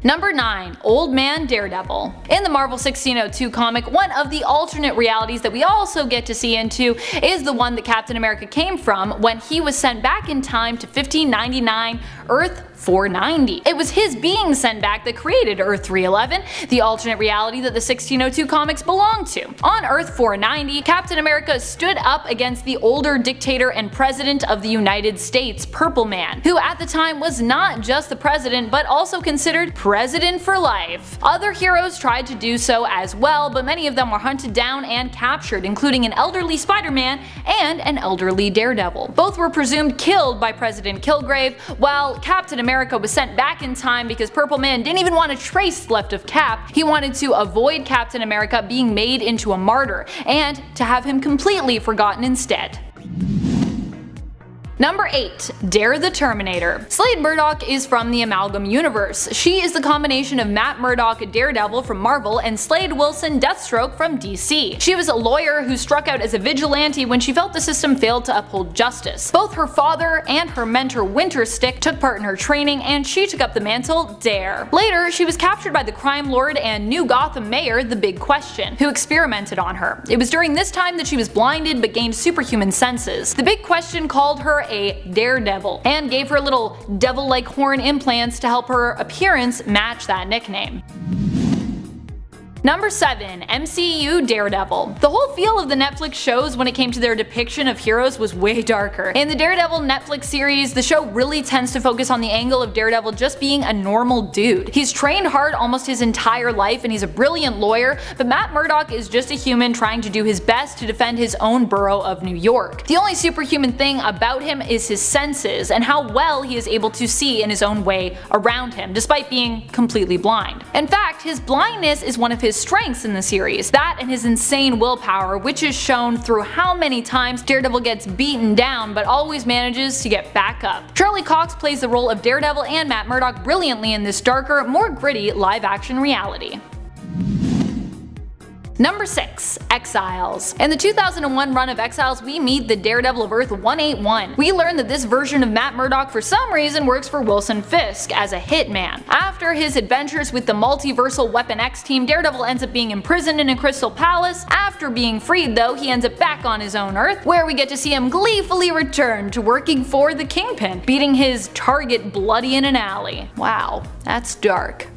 Number 9, Old Man Daredevil. In the Marvel 1602 comic, one of the alternate realities that we also get to see into is the one that Captain America came from when he was sent back in time to 1599 Earth 490. It was his being sent back that created Earth 311, the alternate reality that the 1602 comics belong to. On Earth 490, Captain America stood up against the older dictator and president of the United States, Purple Man, who at the time was not just the president but also considered president for life. Other heroes tried to do so as well, but many of them were hunted down and captured, including an elderly Spider-Man and an elderly Daredevil. Both were presumed killed by President Kilgrave, while Captain America was sent back in time because Purple Man didn't even want a trace left of Cap. He wanted to avoid Captain America being made into a martyr and to have him completely forgotten instead. Number 8, Dare the Terminator. Slade Murdoch is from the Amalgam Universe. She is the combination of Matt Murdock, Daredevil from Marvel, and Slade Wilson, Deathstroke from DC. She was a lawyer who struck out as a vigilante when she felt the system failed to uphold justice. Both her father and her mentor Winterstick took part in her training, and she took up the mantle Dare. Later, she was captured by the crime lord and New Gotham mayor, the Big Question, who experimented on her. It was during this time that she was blinded but gained superhuman senses. The Big Question called her a Daredevil and gave her little devil-like horn implants to help her appearance match that nickname. Number 7, MCU Daredevil. The whole feel of the Netflix shows when it came to their depiction of heroes was way darker. In the Daredevil Netflix series, the show really tends to focus on the angle of Daredevil just being a normal dude. He's trained hard almost his entire life and he's a brilliant lawyer, but Matt Murdock is just a human trying to do his best to defend his own borough of New York. The only superhuman thing about him is his senses and how well he is able to see in his own way around him, despite being completely blind. In fact, his blindness is one of his strengths in the series, that and his insane willpower, which is shown through how many times Daredevil gets beaten down but always manages to get back up. Charlie Cox plays the role of Daredevil and Matt Murdock brilliantly in this darker, more gritty live-action reality. Number 6, Exiles. In the 2001 run of Exiles, we meet the Daredevil of Earth 181. We learn that this version of Matt Murdock for some reason works for Wilson Fisk as a hitman. After his adventures with the multiversal Weapon X team, Daredevil ends up being imprisoned in a crystal palace. After being freed though, he ends up back on his own Earth, where we get to see him gleefully return to working for the Kingpin, beating his target bloody in an alley. Wow, that's dark.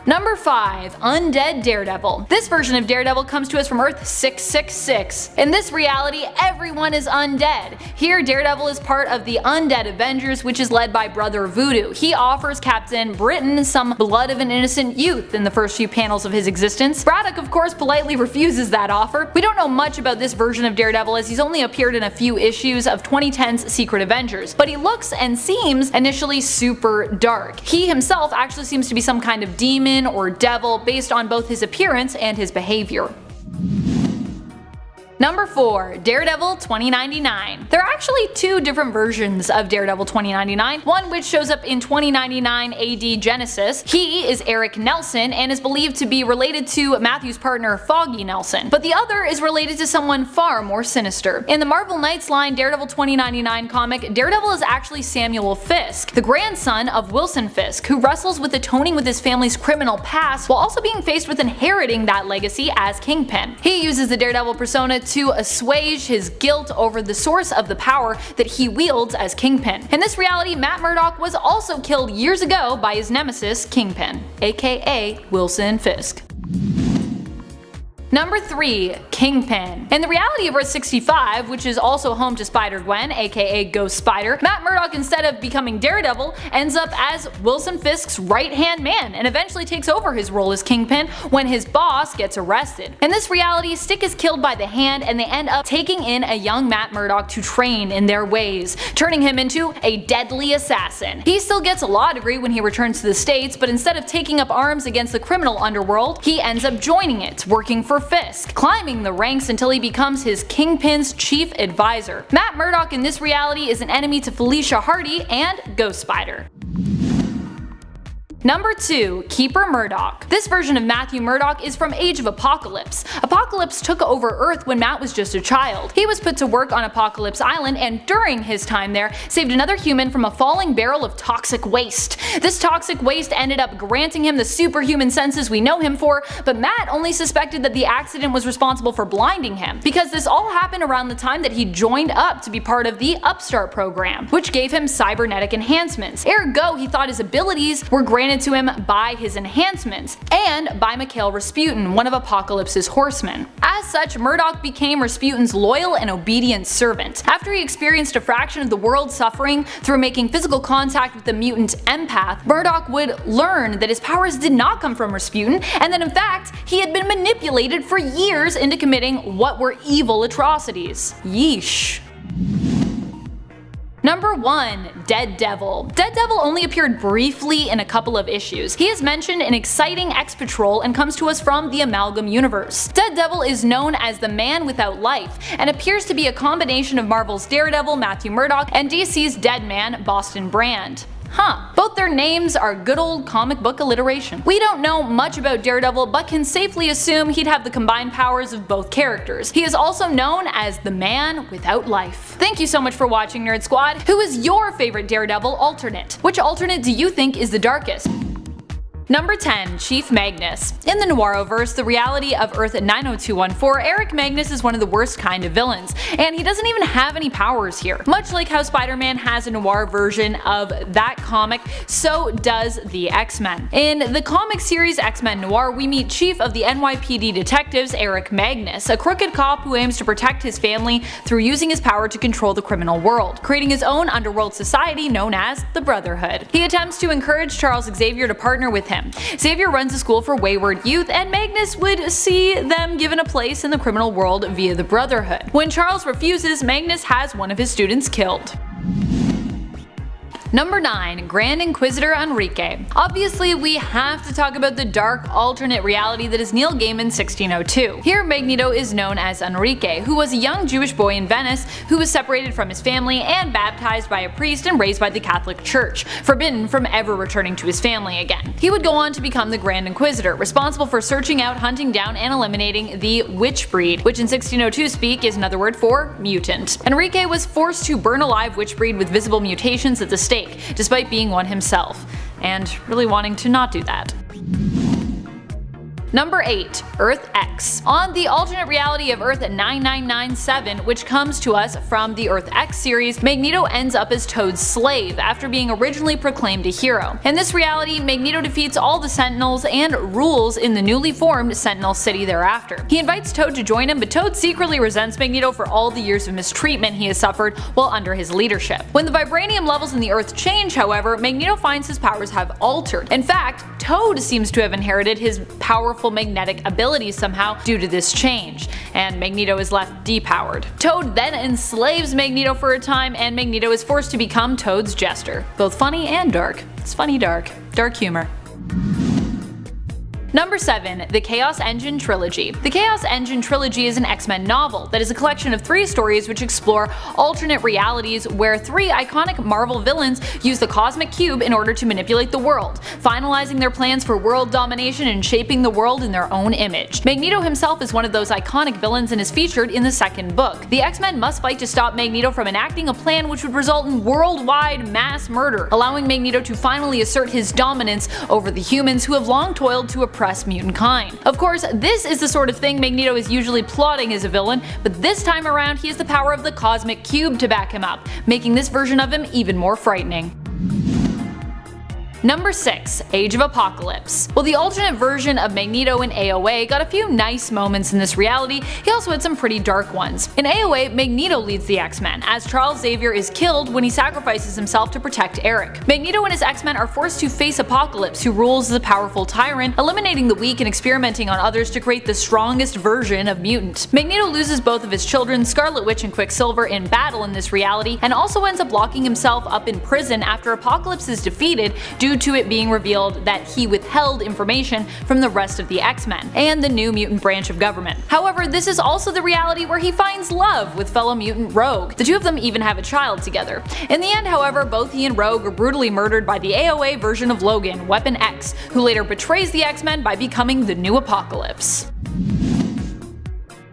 Number 5, Undead Daredevil. This version of Daredevil comes to us from Earth 666. In this reality, everyone is undead. Here, Daredevil is part of the Undead Avengers, which is led by Brother Voodoo. He offers Captain Britain some blood of an innocent youth in the first few panels of his existence. Braddock, of course, politely refuses that offer. We don't know much about this version of Daredevil as he's only appeared in a few issues of 2010's Secret Avengers, but he looks and seems initially super dark. He himself actually seems to be some kind of demon or devil based on both his appearance and his behavior. Number 4, Daredevil 2099. There are actually two different versions of Daredevil 2099, one which shows up in 2099 AD Genesis. He is Eric Nelson and is believed to be related to Matthew's partner Foggy Nelson, but the other is related to someone far more sinister. In the Marvel Knights line Daredevil 2099 comic, Daredevil is actually Samuel Fisk, the grandson of Wilson Fisk, who wrestles with atoning with his family's criminal past while also being faced with inheriting that legacy as Kingpin. He uses the Daredevil persona to assuage his guilt over the source of the power that he wields as Kingpin. In this reality, Matt Murdock was also killed years ago by his nemesis Kingpin, aka Wilson Fisk. Number 3. Kingpin. In the reality of Earth 65, which is also home to Spider-Gwen, aka Ghost Spider, Matt Murdock, instead of becoming Daredevil, ends up as Wilson Fisk's right-hand man and eventually takes over his role as Kingpin when his boss gets arrested. In this reality, Stick is killed by the Hand and they end up taking in a young Matt Murdock to train in their ways, turning him into a deadly assassin. He still gets a law degree when he returns to the States, but instead of taking up arms against the criminal underworld, he ends up joining it, working for Fisk, climbing the ranks until he becomes his Kingpin's chief advisor. Matt Murdock in this reality is an enemy to Felicia Hardy and Ghost Spider. Number 2. Keeper Murdock. This version of Matthew Murdock is from Age of Apocalypse. Apocalypse took over Earth when Matt was just a child. He was put to work on Apocalypse Island and during his time there saved another human from a falling barrel of toxic waste. This toxic waste ended up granting him the superhuman senses we know him for, but Matt only suspected that the accident was responsible for blinding him, because this all happened around the time that he joined up to be part of the Upstart program, which gave him cybernetic enhancements. Ergo, he thought his abilities were granted to him by his enhancements, and by Mikhail Rasputin, one of Apocalypse's horsemen. As such, Murdock became Rasputin's loyal and obedient servant. After he experienced a fraction of the world's suffering through making physical contact with the mutant empath, Murdock would learn that his powers did not come from Rasputin, and that in fact, he had been manipulated for years into committing what were evil atrocities. Yeesh. Number 1. Daredevil. Daredevil only appeared briefly in a couple of issues. He is mentioned in Exciting X-Patrol and comes to us from the Amalgam Universe. Daredevil is known as the Man Without Life and appears to be a combination of Marvel's Daredevil, Matthew Murdock, and DC's Deadman, Boston Brand. Both their names are good old comic book alliteration. We don't know much about Daredevil, but can safely assume he'd have the combined powers of both characters. He is also known as the Man Without Life. Thank you so much for watching, Nerd Squad. Who is your favorite Daredevil alternate? Which alternate do you think is the darkest? Number 10. Chief Magnus. In the Noiroverse, the reality of Earth 90214, Eric Magnus is one of the worst kind of villains, and he doesn't even have any powers here. Much like how Spider-Man has a noir version of that comic, so does the X-Men. In the comic series X-Men Noir, we meet Chief of the NYPD Detectives, Eric Magnus, a crooked cop who aims to protect his family through using his power to control the criminal world, creating his own underworld society known as the Brotherhood. He attempts to encourage Charles Xavier to partner with him. Xavier runs a school for wayward youth, and Magnus would see them given a place in the criminal world via the Brotherhood. When Charles refuses, Magnus has one of his students killed. Number 9. Grand Inquisitor Enrique. Obviously, we have to talk about the dark alternate reality that is Neil Gaiman's 1602. Here, Magneto is known as Enrique, who was a young Jewish boy in Venice who was separated from his family and baptized by a priest and raised by the Catholic Church, forbidden from ever returning to his family again. He would go on to become the Grand Inquisitor, responsible for searching out, hunting down, and eliminating the witch breed, which in 1602 speak is another word for mutant. Enrique was forced to burn alive witch breed with visible mutations at the stake, despite being one himself, and really wanting to not do that. Number 8. Earth X. On the alternate reality of Earth 9997, which comes to us from the Earth X series, Magneto ends up as Toad's slave after being originally proclaimed a hero. In this reality, Magneto defeats all the Sentinels and rules in the newly formed Sentinel City thereafter. He invites Toad to join him, but Toad secretly resents Magneto for all the years of mistreatment he has suffered while under his leadership. When the vibranium levels in the Earth change, however, Magneto finds his powers have altered. In fact, Toad seems to have inherited his powerful magnetic abilities somehow due to this change, and Magneto is left depowered. Toad then enslaves Magneto for a time, and Magneto is forced to become Toad's jester. Both funny and dark. It's funny dark. Dark humor. Number 7. The Chaos Engine Trilogy. The Chaos Engine Trilogy is an X-Men novel that is a collection of 3 stories which explore alternate realities where 3 iconic Marvel villains use the Cosmic Cube in order to manipulate the world, finalizing their plans for world domination and shaping the world in their own image. Magneto himself is one of those iconic villains and is featured in the second book. The X-Men must fight to stop Magneto from enacting a plan which would result in worldwide mass murder, allowing Magneto to finally assert his dominance over the humans who have long toiled to oppress mutant kind. Of course, this is the sort of thing Magneto is usually plotting as a villain, but this time around he has the power of the Cosmic Cube to back him up, making this version of him even more frightening. Number 6. Age of Apocalypse. While the alternate version of Magneto in AOA got a few nice moments in this reality, he also had some pretty dark ones. In AOA, Magneto leads the X-Men, as Charles Xavier is killed when he sacrifices himself to protect Eric. Magneto and his X-Men are forced to face Apocalypse, who rules as a powerful tyrant, eliminating the weak and experimenting on others to create the strongest version of mutant. Magneto loses both of his children, Scarlet Witch and Quicksilver, in battle in this reality, and also ends up locking himself up in prison after Apocalypse is defeated due to it being revealed that he withheld information from the rest of the X-Men and the new mutant branch of government. However, this is also the reality where he finds love with fellow mutant Rogue. The two of them even have a child together. In the end, however, both he and Rogue are brutally murdered by the AOA version of Logan, Weapon X, who later betrays the X-Men by becoming the new Apocalypse.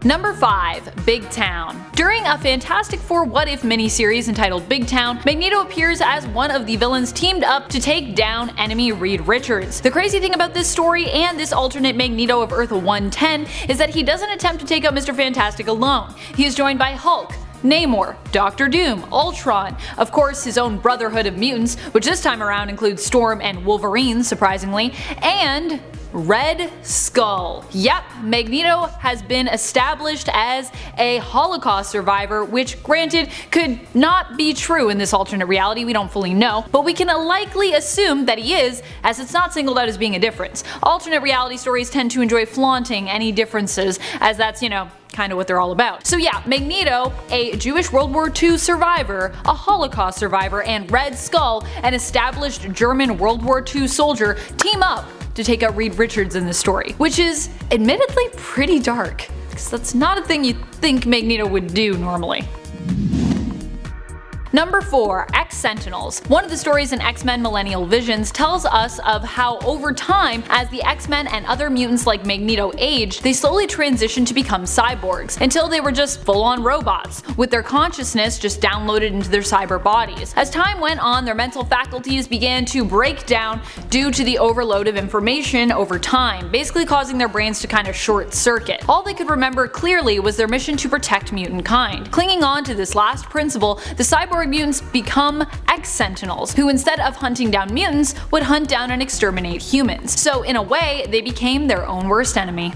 Number 5. Big Town. During a Fantastic Four What If miniseries entitled Big Town, Magneto appears as one of the villains teamed up to take down enemy Reed Richards. The crazy thing about this story and this alternate Magneto of Earth 110 is that he doesn't attempt to take out Mr. Fantastic alone. He is joined by Hulk, Namor, Doctor Doom, Ultron, of course his own Brotherhood of Mutants, which this time around includes Storm and Wolverine, surprisingly, and Red Skull. Yep, Magneto has been established as a Holocaust survivor, which granted could not be true in this alternate reality, we don't fully know, but we can likely assume that he is, as it's not singled out as being a difference. Alternate reality stories tend to enjoy flaunting any differences, as that's, kind of what they're all about. So yeah, Magneto, a Jewish World War II survivor, a Holocaust survivor, and Red Skull, an established German World War II soldier, team up to take out Reed Richards in this story, which is admittedly pretty dark, because that's not a thing you'd think Magneto would do normally. Number 4. X-Sentinels. One of the stories in X-Men Millennial Visions tells us of how over time, as the X-Men and other mutants like Magneto aged, they slowly transitioned to become cyborgs, until they were just full-on robots, with their consciousness just downloaded into their cyber bodies. As time went on, their mental faculties began to break down due to the overload of information over time, basically causing their brains to kind of short circuit. All they could remember clearly was their mission to protect mutant kind. Clinging on to this last principle, the cyborg mutants become X-Sentinels, who instead of hunting down mutants, would hunt down and exterminate humans. So in a way, they became their own worst enemy.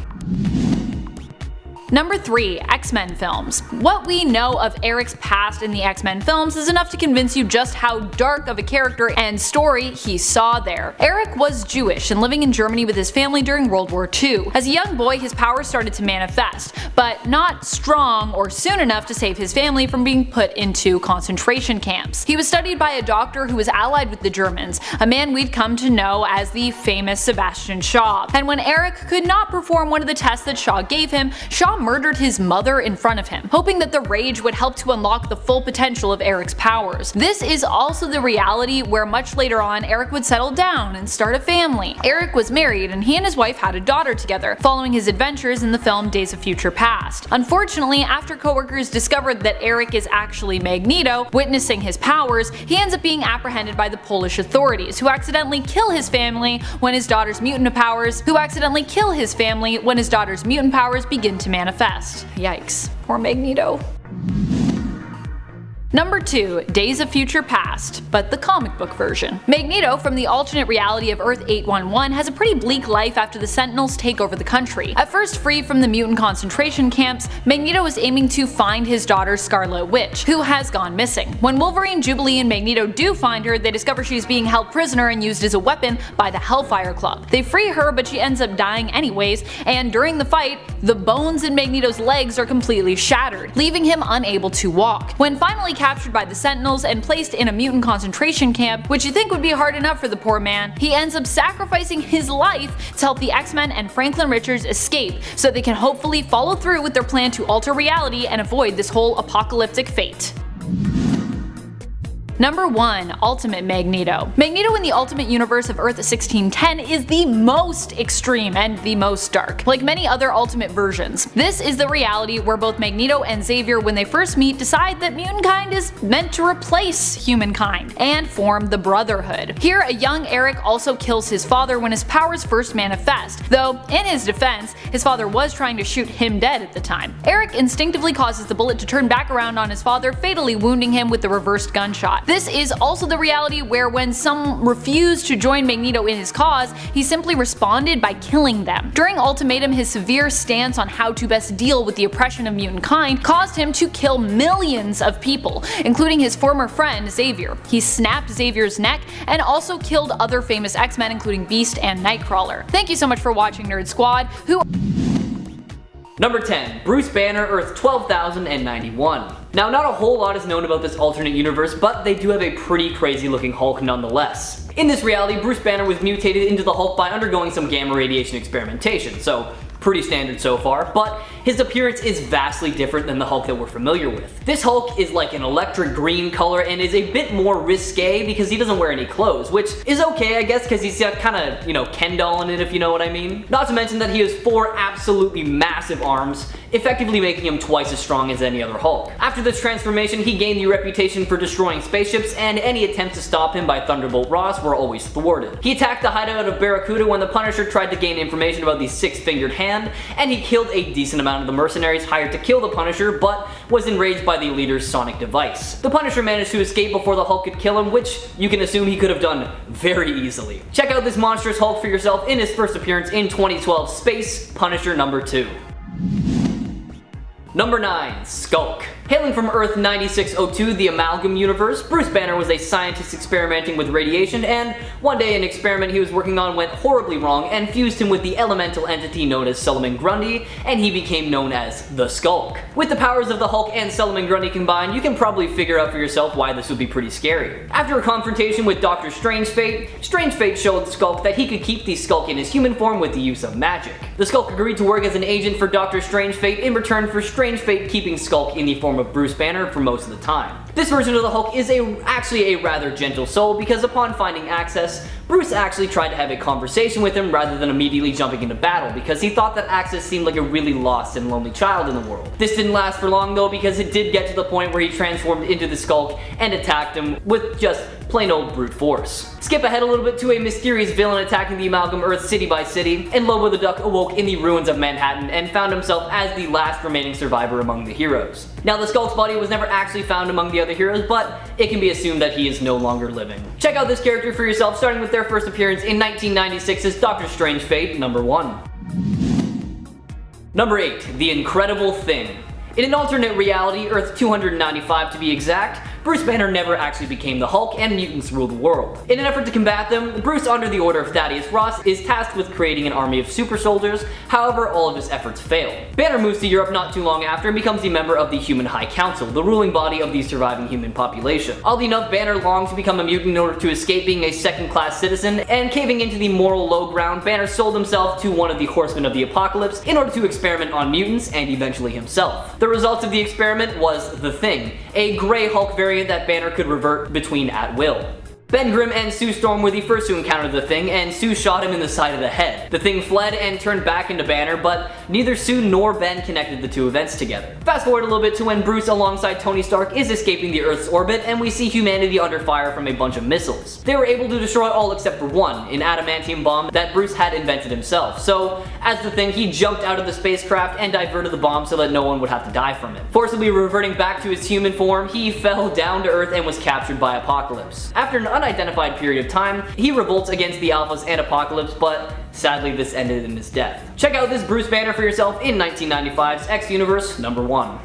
Number 3. X-Men films. What we know of Eric's past in the X-Men films is enough to convince you just how dark of a character and story he saw there. Eric was Jewish and living in Germany with his family during World War II. As a young boy, his powers started to manifest, but not strong or soon enough to save his family from being put into concentration camps. He was studied by a doctor who was allied with the Germans, a man we'd come to know as the famous Sebastian Shaw. And when Eric could not perform one of the tests that Shaw gave him, Shaw murdered his mother in front of him, hoping that the rage would help to unlock the full potential of Eric's powers. This is also the reality where much later on Eric would settle down and start a family. Eric was married and he and his wife had a daughter together, following his adventures in the film Days of Future Past. Unfortunately, after coworkers discovered that Eric is actually Magneto, witnessing his powers, he ends up being apprehended by the Polish authorities, who accidentally kill his family when his daughter's mutant powers begin to manifest. Yikes. Poor Magneto. Number 2. Days of Future Past, but the comic book version. Magneto from the alternate reality of Earth 811 has a pretty bleak life after the Sentinels take over the country. At first free from the mutant concentration camps, Magneto is aiming to find his daughter Scarlet Witch, who has gone missing. When Wolverine, Jubilee, and Magneto do find her, they discover she's being held prisoner and used as a weapon by the Hellfire Club. They free her, but she ends up dying anyways, and during the fight, the bones in Magneto's legs are completely shattered, leaving him unable to walk. When finally captured by the Sentinels and placed in a mutant concentration camp, which you think would be hard enough for the poor man, he ends up sacrificing his life to help the X-Men and Franklin Richards escape so they can hopefully follow through with their plan to alter reality and avoid this whole apocalyptic fate. Number 1. Ultimate Magneto. Magneto in the Ultimate Universe of Earth 1610 is the most extreme and the most dark, like many other Ultimate versions. This is the reality where both Magneto and Xavier, when they first meet, decide that mutant kind is meant to replace humankind and form the Brotherhood. Here, a young Eric also kills his father when his powers first manifest, though in his defense, his father was trying to shoot him dead at the time. Eric instinctively causes the bullet to turn back around on his father, fatally wounding him with the reversed gunshot. This is also the reality where when some refused to join Magneto in his cause, he simply responded by killing them. During Ultimatum, his severe stance on how to best deal with the oppression of mutant kind caused him to kill millions of people, including his former friend Xavier. He snapped Xavier's neck and also killed other famous X-Men including Beast and Nightcrawler. Thank you so much for watching, Nerd Squad. Number 10. Bruce Banner, Earth 12,091. Now, not a whole lot is known about this alternate universe, but they do have a pretty crazy looking Hulk nonetheless. In this reality, Bruce Banner was mutated into the Hulk by undergoing some gamma radiation experimentation, so pretty standard so far, but his appearance is vastly different than the Hulk that we're familiar with. This Hulk is like an electric green color and is a bit more risque because he doesn't wear any clothes, which is okay, I guess, because he's got kind of, Ken doll in it, if you know what I mean. Not to mention that he has 4 absolutely massive arms, effectively making him twice as strong as any other Hulk. After this transformation, he gained the reputation for destroying spaceships, and any attempts to stop him by Thunderbolt Ross were always thwarted. He attacked the hideout of Barracuda when the Punisher tried to gain information about the 6-fingered hand, and he killed a decent amount of the mercenaries hired to kill the Punisher, but was enraged by the leader's sonic device. The Punisher managed to escape before the Hulk could kill him, which you can assume he could have done very easily. Check out this monstrous Hulk for yourself in his first appearance in 2012 Space Punisher number 2. Number 9. Skulk. Hailing from Earth 9602, the Amalgam Universe, Bruce Banner was a scientist experimenting with radiation, and one day an experiment he was working on went horribly wrong and fused him with the elemental entity known as Solomon Grundy, and he became known as the Skulk. With the powers of the Hulk and Solomon Grundy combined, you can probably figure out for yourself why this would be pretty scary. After a confrontation with Dr. Strange Fate showed Skulk that he could keep the Skulk in his human form with the use of magic. The Skulk agreed to work as an agent for Dr. Strange Fate in return for Strange Fate keeping Skulk in the form of Bruce Banner for most of the time. This version of the Hulk is actually a rather gentle soul because upon finding access, Bruce actually tried to have a conversation with him rather than immediately jumping into battle because he thought that Access seemed like a really lost and lonely child in the world. This didn't last for long though because it did get to the point where he transformed into the Skulk and attacked him with just plain old brute force. Skip ahead a little bit to a mysterious villain attacking the Amalgam Earth city by city, and Lobo the Duck awoke in the ruins of Manhattan and found himself as the last remaining survivor among the heroes. Now the Skulk's body was never actually found among the other heroes, but it can be assumed that he is no longer living. Check out this character for yourself, starting with their first appearance in 1996's Doctor Strange Fate number 1. Number 8. The Incredible Thing. In an alternate reality, Earth 295 to be exact, Bruce Banner never actually became the Hulk and mutants rule the world. In an effort to combat them, Bruce, under the order of Thaddeus Ross, is tasked with creating an army of super soldiers. However, all of his efforts fail. Banner moves to Europe not too long after and becomes a member of the Human High Council, the ruling body of the surviving human population. Oddly enough, Banner longed to become a mutant in order to escape being a second-class citizen, and caving into the moral low ground, Banner sold himself to one of the Horsemen of the Apocalypse in order to experiment on mutants and eventually himself. The result of the experiment was the Thing, a gray Hulk variant that Banner could revert between at will. Ben Grimm and Sue Storm were the first to encounter the Thing, and Sue shot him in the side of the head. The Thing fled and turned back into Banner, but neither Sue nor Ben connected the two events together. Fast forward a little bit to when Bruce, alongside Tony Stark, is escaping the Earth's orbit, and we see humanity under fire from a bunch of missiles. They were able to destroy all except for one, an adamantium bomb that Bruce had invented himself. So, as the Thing, he jumped out of the spacecraft and diverted the bomb so that no one would have to die from it. Forcibly reverting back to his human form, he fell down to Earth and was captured by Apocalypse. After an unidentified period of time, he revolts against the Alphas and Apocalypse, but sadly this ended in his death. Check out this Bruce Banner for yourself in 1995's X-Universe number 1.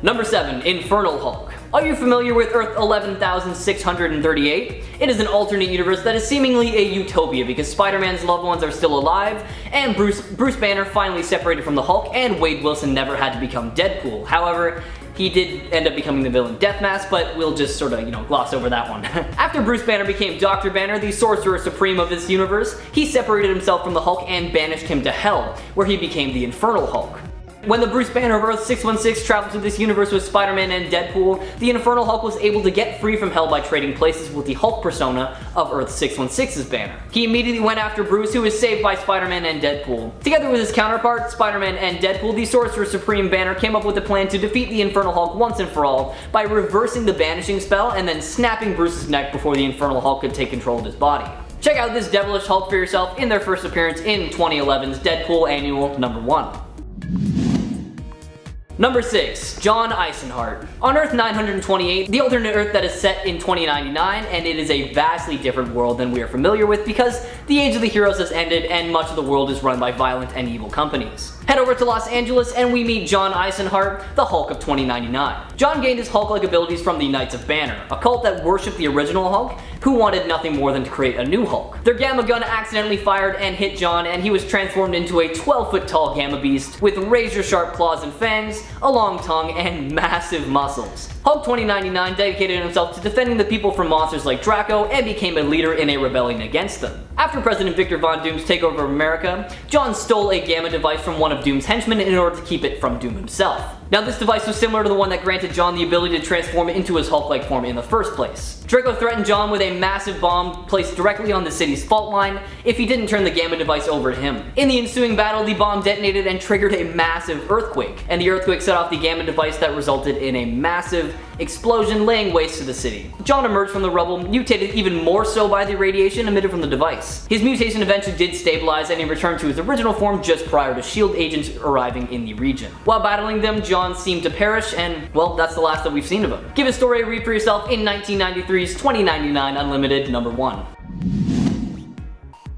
Number 7. Infernal Hulk. Are you familiar with Earth 11,638? It is an alternate universe that is seemingly a utopia because Spider-Man's loved ones are still alive, and Bruce Banner finally separated from the Hulk, and Wade Wilson never had to become Deadpool. However, he did end up becoming the villain Deathmask, but we'll just sort of, gloss over that one. After Bruce Banner became Dr. Banner, the Sorcerer Supreme of this universe, he separated himself from the Hulk and banished him to Hell, where he became the Infernal Hulk. When the Bruce Banner of Earth 616 traveled to this universe with Spider-Man and Deadpool, the Infernal Hulk was able to get free from Hell by trading places with the Hulk persona of Earth 616's Banner. He immediately went after Bruce, who was saved by Spider-Man and Deadpool. Together with his counterpart, Spider-Man and Deadpool, the Sorcerer Supreme Banner came up with a plan to defeat the Infernal Hulk once and for all by reversing the banishing spell and then snapping Bruce's neck before the Infernal Hulk could take control of his body. Check out this devilish Hulk for yourself in their first appearance in 2011's Deadpool Annual number 1. Number 6. John Eisenhart. On Earth 928, the alternate Earth that is set in 2099, and it is a vastly different world than we are familiar with because the Age of the Heroes has ended and much of the world is run by violent and evil companies. Head over to Los Angeles and we meet John Eisenhart, the Hulk of 2099. John gained his Hulk-like abilities from the Knights of Banner, a cult that worshipped the original Hulk, who wanted nothing more than to create a new Hulk. Their Gamma gun accidentally fired and hit John, and he was transformed into a 12-foot tall Gamma beast with razor-sharp claws and fangs, a long tongue, and massive muscles. Hulk 2099 dedicated himself to defending the people from monsters like Draco and became a leader in a rebellion against them. After President Victor Von Doom's takeover of America, John stole a Gamma device from one of Doom's henchmen in order to keep it from Doom himself. Now this device was similar to the one that granted John the ability to transform into his Hulk-like form in the first place. Draco threatened John with a massive bomb placed directly on the city's fault line if he didn't turn the Gamma device over to him. In the ensuing battle, the bomb detonated and triggered a massive earthquake, and the earthquake set off the Gamma device that resulted in a massive explosion laying waste to the city. John emerged from the rubble, mutated even more so by the radiation emitted from the device. His mutation eventually did stabilize and he returned to his original form just prior to S.H.I.E.L.D. agents arriving in the region. While battling them, John seemed to perish and, well, that's the last that we've seen of him. Give his story a read for yourself in 1993's 2099 Unlimited number 1.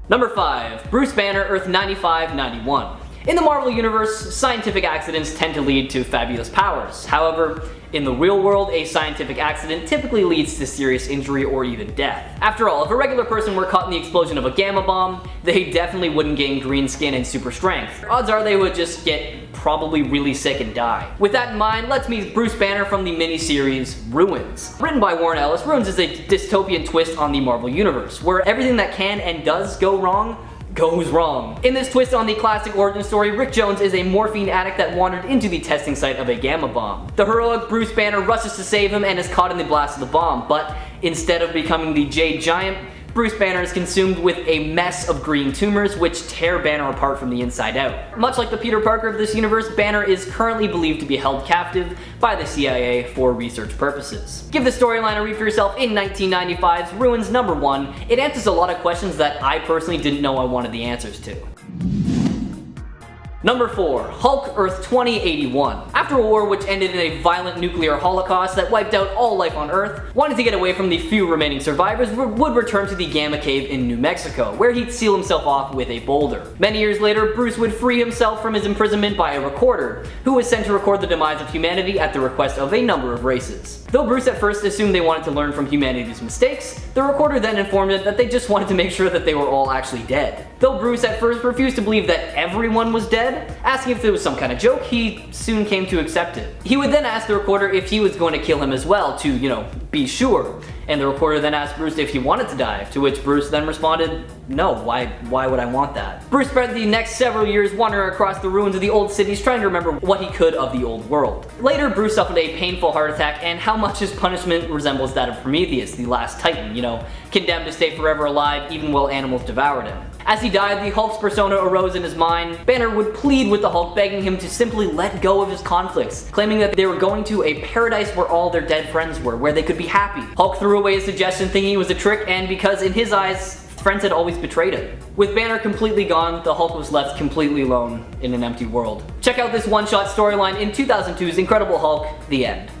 Number 5. Bruce Banner, Earth 9591. In the Marvel Universe, scientific accidents tend to lead to fabulous powers. However, in the real world, a scientific accident typically leads to serious injury or even death. After all, if a regular person were caught in the explosion of a gamma bomb, they definitely wouldn't gain green skin and super strength. Odds are they would just get probably really sick and die. With that in mind, let's meet Bruce Banner from the miniseries Ruins. Written by Warren Ellis, Ruins is a dystopian twist on the Marvel Universe, where everything that can and does go wrong goes wrong. In this twist on the classic origin story, Rick Jones is a morphine addict that wandered into the testing site of a gamma bomb. The heroic Bruce Banner rushes to save him and is caught in the blast of the bomb, but instead of becoming the Jade Giant, Bruce Banner is consumed with a mess of green tumors which tear Banner apart from the inside out. Much like the Peter Parker of this universe, Banner is currently believed to be held captive by the CIA for research purposes. Give the storyline a read for yourself in 1995's Ruins number 1. It answers a lot of questions that I personally didn't know I wanted the answers to. Number 4. Hulk Earth 2081. After a war which ended in a violent nuclear holocaust that wiped out all life on Earth, wanting to get away from the few remaining survivors would return to the Gamma Cave in New Mexico, where he'd seal himself off with a boulder. Many years later, Bruce would free himself from his imprisonment by a recorder, who was sent to record the demise of humanity at the request of a number of races. Though Bruce at first assumed they wanted to learn from humanity's mistakes, the recorder then informed him that they just wanted to make sure that they were all actually dead. Though Bruce at first refused to believe that everyone was dead, asking if it was some kind of joke, he soon came to accept it. He would then ask the recorder if he was going to kill him as well to, be sure. And the recorder then asked Bruce if he wanted to die, to which Bruce then responded, no, why would I want that? Bruce spent the next several years wandering across the ruins of the old cities trying to remember what he could of the old world. Later, Bruce suffered a painful heart attack, and how much his punishment resembles that of Prometheus, the last Titan, condemned to stay forever alive even while animals devoured him. As he died, the Hulk's persona arose in his mind. Banner would plead with the Hulk, begging him to simply let go of his conflicts, claiming that they were going to a paradise where all their dead friends were, where they could be happy. Hulk threw away his suggestion thinking it was a trick, and because in his eyes, friends had always betrayed him. With Banner completely gone, the Hulk was left completely alone in an empty world. Check out this one-shot storyline in 2002's Incredible Hulk, The End.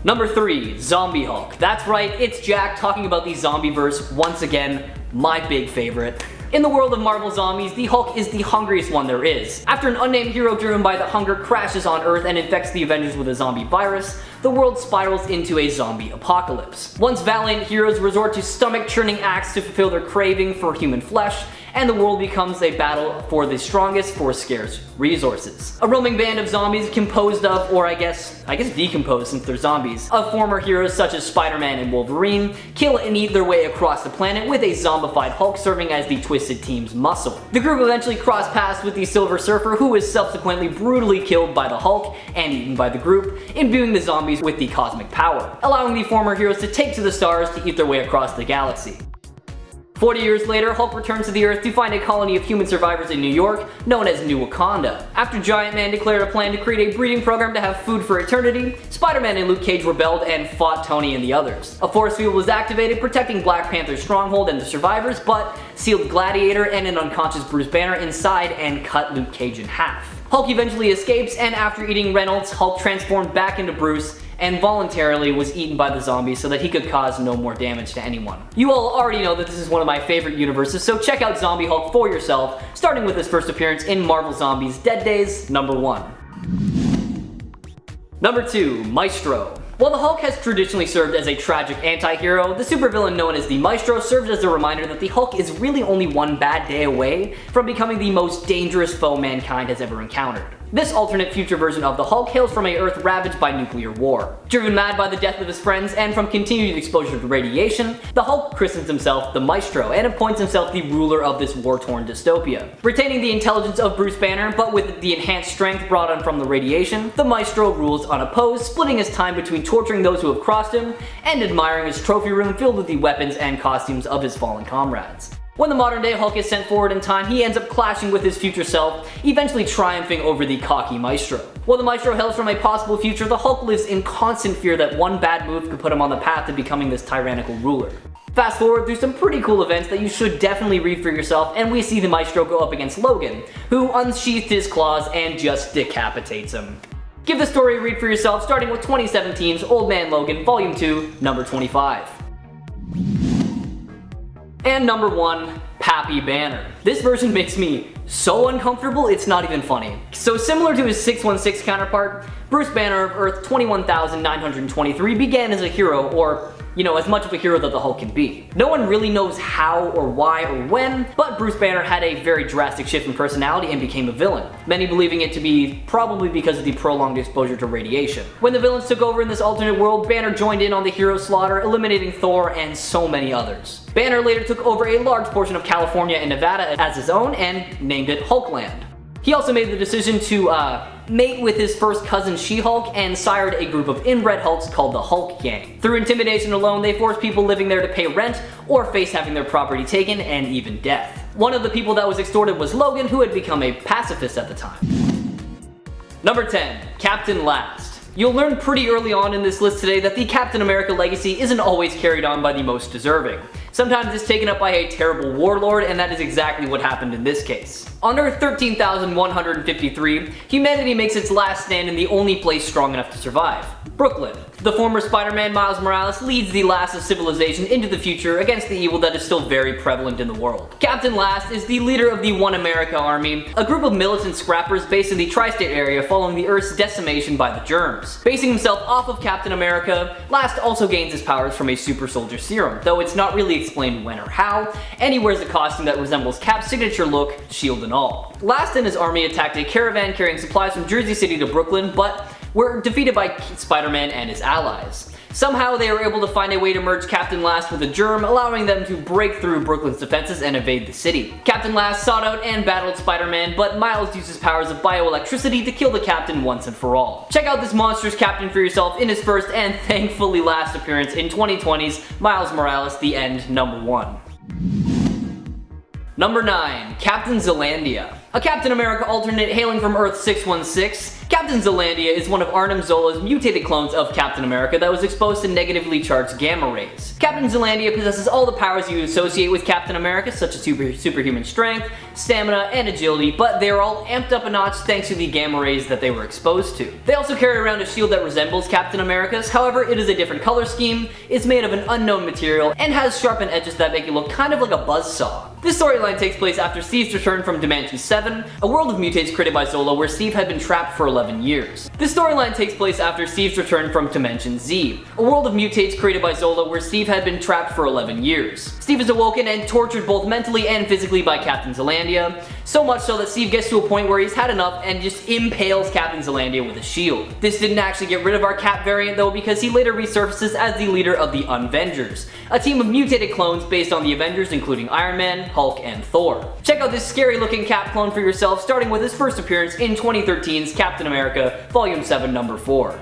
Number 3. Zombie Hulk. That's right, it's Jack talking about the zombieverse once again, my big favorite. In the world of Marvel Zombies, the Hulk is the hungriest one there is. After an unnamed hero driven by the hunger crashes on Earth and infects the Avengers with a zombie virus, the world spirals into a zombie apocalypse. Once valiant heroes resort to stomach-churning acts to fulfill their craving for human flesh, and the world becomes a battle for the strongest for scarce resources. A roaming band of zombies composed of, or I guess decomposed since they're zombies, of former heroes such as Spider-Man and Wolverine, kill and eat their way across the planet with a zombified Hulk serving as the Twisted Team's muscle. The group eventually crossed paths with the Silver Surfer, who was subsequently brutally killed by the Hulk and eaten by the group, imbuing the zombies with the cosmic power, allowing the former heroes to take to the stars to eat their way across the galaxy. 40 years later, Hulk returns to the Earth to find a colony of human survivors in New York, known as New Wakanda. After Giant Man declared a plan to create a breeding program to have food for eternity, Spider-Man and Luke Cage rebelled and fought Tony and the others. A force field was activated, protecting Black Panther's stronghold and the survivors, but sealed Gladiator and an unconscious Bruce Banner inside and cut Luke Cage in half. Hulk eventually escapes, and after eating Reynolds, Hulk transformed back into Bruce and voluntarily was eaten by the zombies so that he could cause no more damage to anyone. You all already know that this is one of my favorite universes, so check out Zombie Hulk for yourself, starting with his first appearance in Marvel Zombies Dead Days #1. Number 2, Maestro. While the Hulk has traditionally served as a tragic anti-hero, the supervillain known as the Maestro served as a reminder that the Hulk is really only one bad day away from becoming the most dangerous foe mankind has ever encountered. This alternate future version of the Hulk hails from a Earth ravaged by nuclear war. Driven mad by the death of his friends and from continued exposure to radiation, the Hulk christens himself the Maestro and appoints himself the ruler of this war-torn dystopia. Retaining the intelligence of Bruce Banner, but with the enhanced strength brought on from the radiation, the Maestro rules unopposed, splitting his time between torturing those who have crossed him and admiring his trophy room filled with the weapons and costumes of his fallen comrades. When the modern day Hulk is sent forward in time, he ends up clashing with his future self, eventually triumphing over the cocky Maestro. While the Maestro hails from a possible future, the Hulk lives in constant fear that one bad move could put him on the path to becoming this tyrannical ruler. Fast forward through some pretty cool events that you should definitely read for yourself, and we see the Maestro go up against Logan, who unsheathed his claws and just decapitates him. Give the story a read for yourself, starting with 2017's Old Man Logan, Volume 2, number 25. And number 1, Pappy Banner. This version makes me so uncomfortable, it's not even funny. So similar to his 616 counterpart, Bruce Banner of Earth 21,923 began as a hero, or as much of a hero that the Hulk can be. No one really knows how or why or when, but Bruce Banner had a very drastic shift in personality and became a villain, many believing it to be probably because of the prolonged exposure to radiation. When the villains took over in this alternate world, Banner joined in on the hero slaughter, eliminating Thor and so many others. Banner later took over a large portion of California and Nevada as his own and named it Hulkland. He also made the decision to mate with his first cousin She-Hulk and sired a group of inbred Hulks called the Hulk Gang. Through intimidation alone, they forced people living there to pay rent or face having their property taken and even death. One of the people that was extorted was Logan, who had become a pacifist at the time. Number 10, Captain Last. You'll learn pretty early on in this list today that the Captain America legacy isn't always carried on by the most deserving. Sometimes it's taken up by a terrible warlord, and that is exactly what happened in this case. On Earth 13,153, humanity makes its last stand in the only place strong enough to survive, Brooklyn. The former Spider-Man Miles Morales leads the last of civilization into the future against the evil that is still very prevalent in the world. Captain Last is the leader of the One America Army, a group of militant scrappers based in the tri-state area following the Earth's decimation by the germs. Basing himself off of Captain America, Last also gains his powers from a super soldier serum, though it's not really explained when or how, and he wears a costume that resembles Cap's signature look, shield and all. Last and his army attacked a caravan carrying supplies from Jersey City to Brooklyn, but were defeated by Spider-Man and his allies. Somehow they were able to find a way to merge Captain Last with a germ, allowing them to break through Brooklyn's defenses and evade the city. Captain Last sought out and battled Spider-Man, but Miles used his powers of bioelectricity to kill the Captain once and for all. Check out this monstrous Captain for yourself in his first and thankfully last appearance in 2020's Miles Morales The End #1. Number 9, Captain Zealandia. A Captain America alternate hailing from Earth 616, Captain Zealandia is one of Arnim Zola's mutated clones of Captain America that was exposed to negatively charged gamma rays. Captain Zealandia possesses all the powers you associate with Captain America, such as superhuman strength, stamina, and agility, but they are all amped up a notch thanks to the gamma rays that they were exposed to. They also carry around a shield that resembles Captain America's, however it is a different color scheme, is made of an unknown material, and has sharpened edges that make it look kind of like a buzzsaw. This storyline takes place after Steve's return from Dimension 7, a world of mutates created by Zola where Steve had been trapped for 11 years. This storyline takes place after Steve's return from Dimension Z, a world of mutates created by Zola where Steve had been trapped for 11 years. Steve is awoken and tortured both mentally and physically by Captain Zealandia, so much so that Steve gets to a point where he's had enough and just impales Captain Zealandia with a shield. This didn't actually get rid of our Cap variant though, because he later resurfaces as the leader of the Unvengers, a team of mutated clones based on the Avengers including Iron Man, Hulk, and Thor. Check out this scary looking Cap clone for yourself, starting with his first appearance in 2013's Captain America Volume 7 number 4.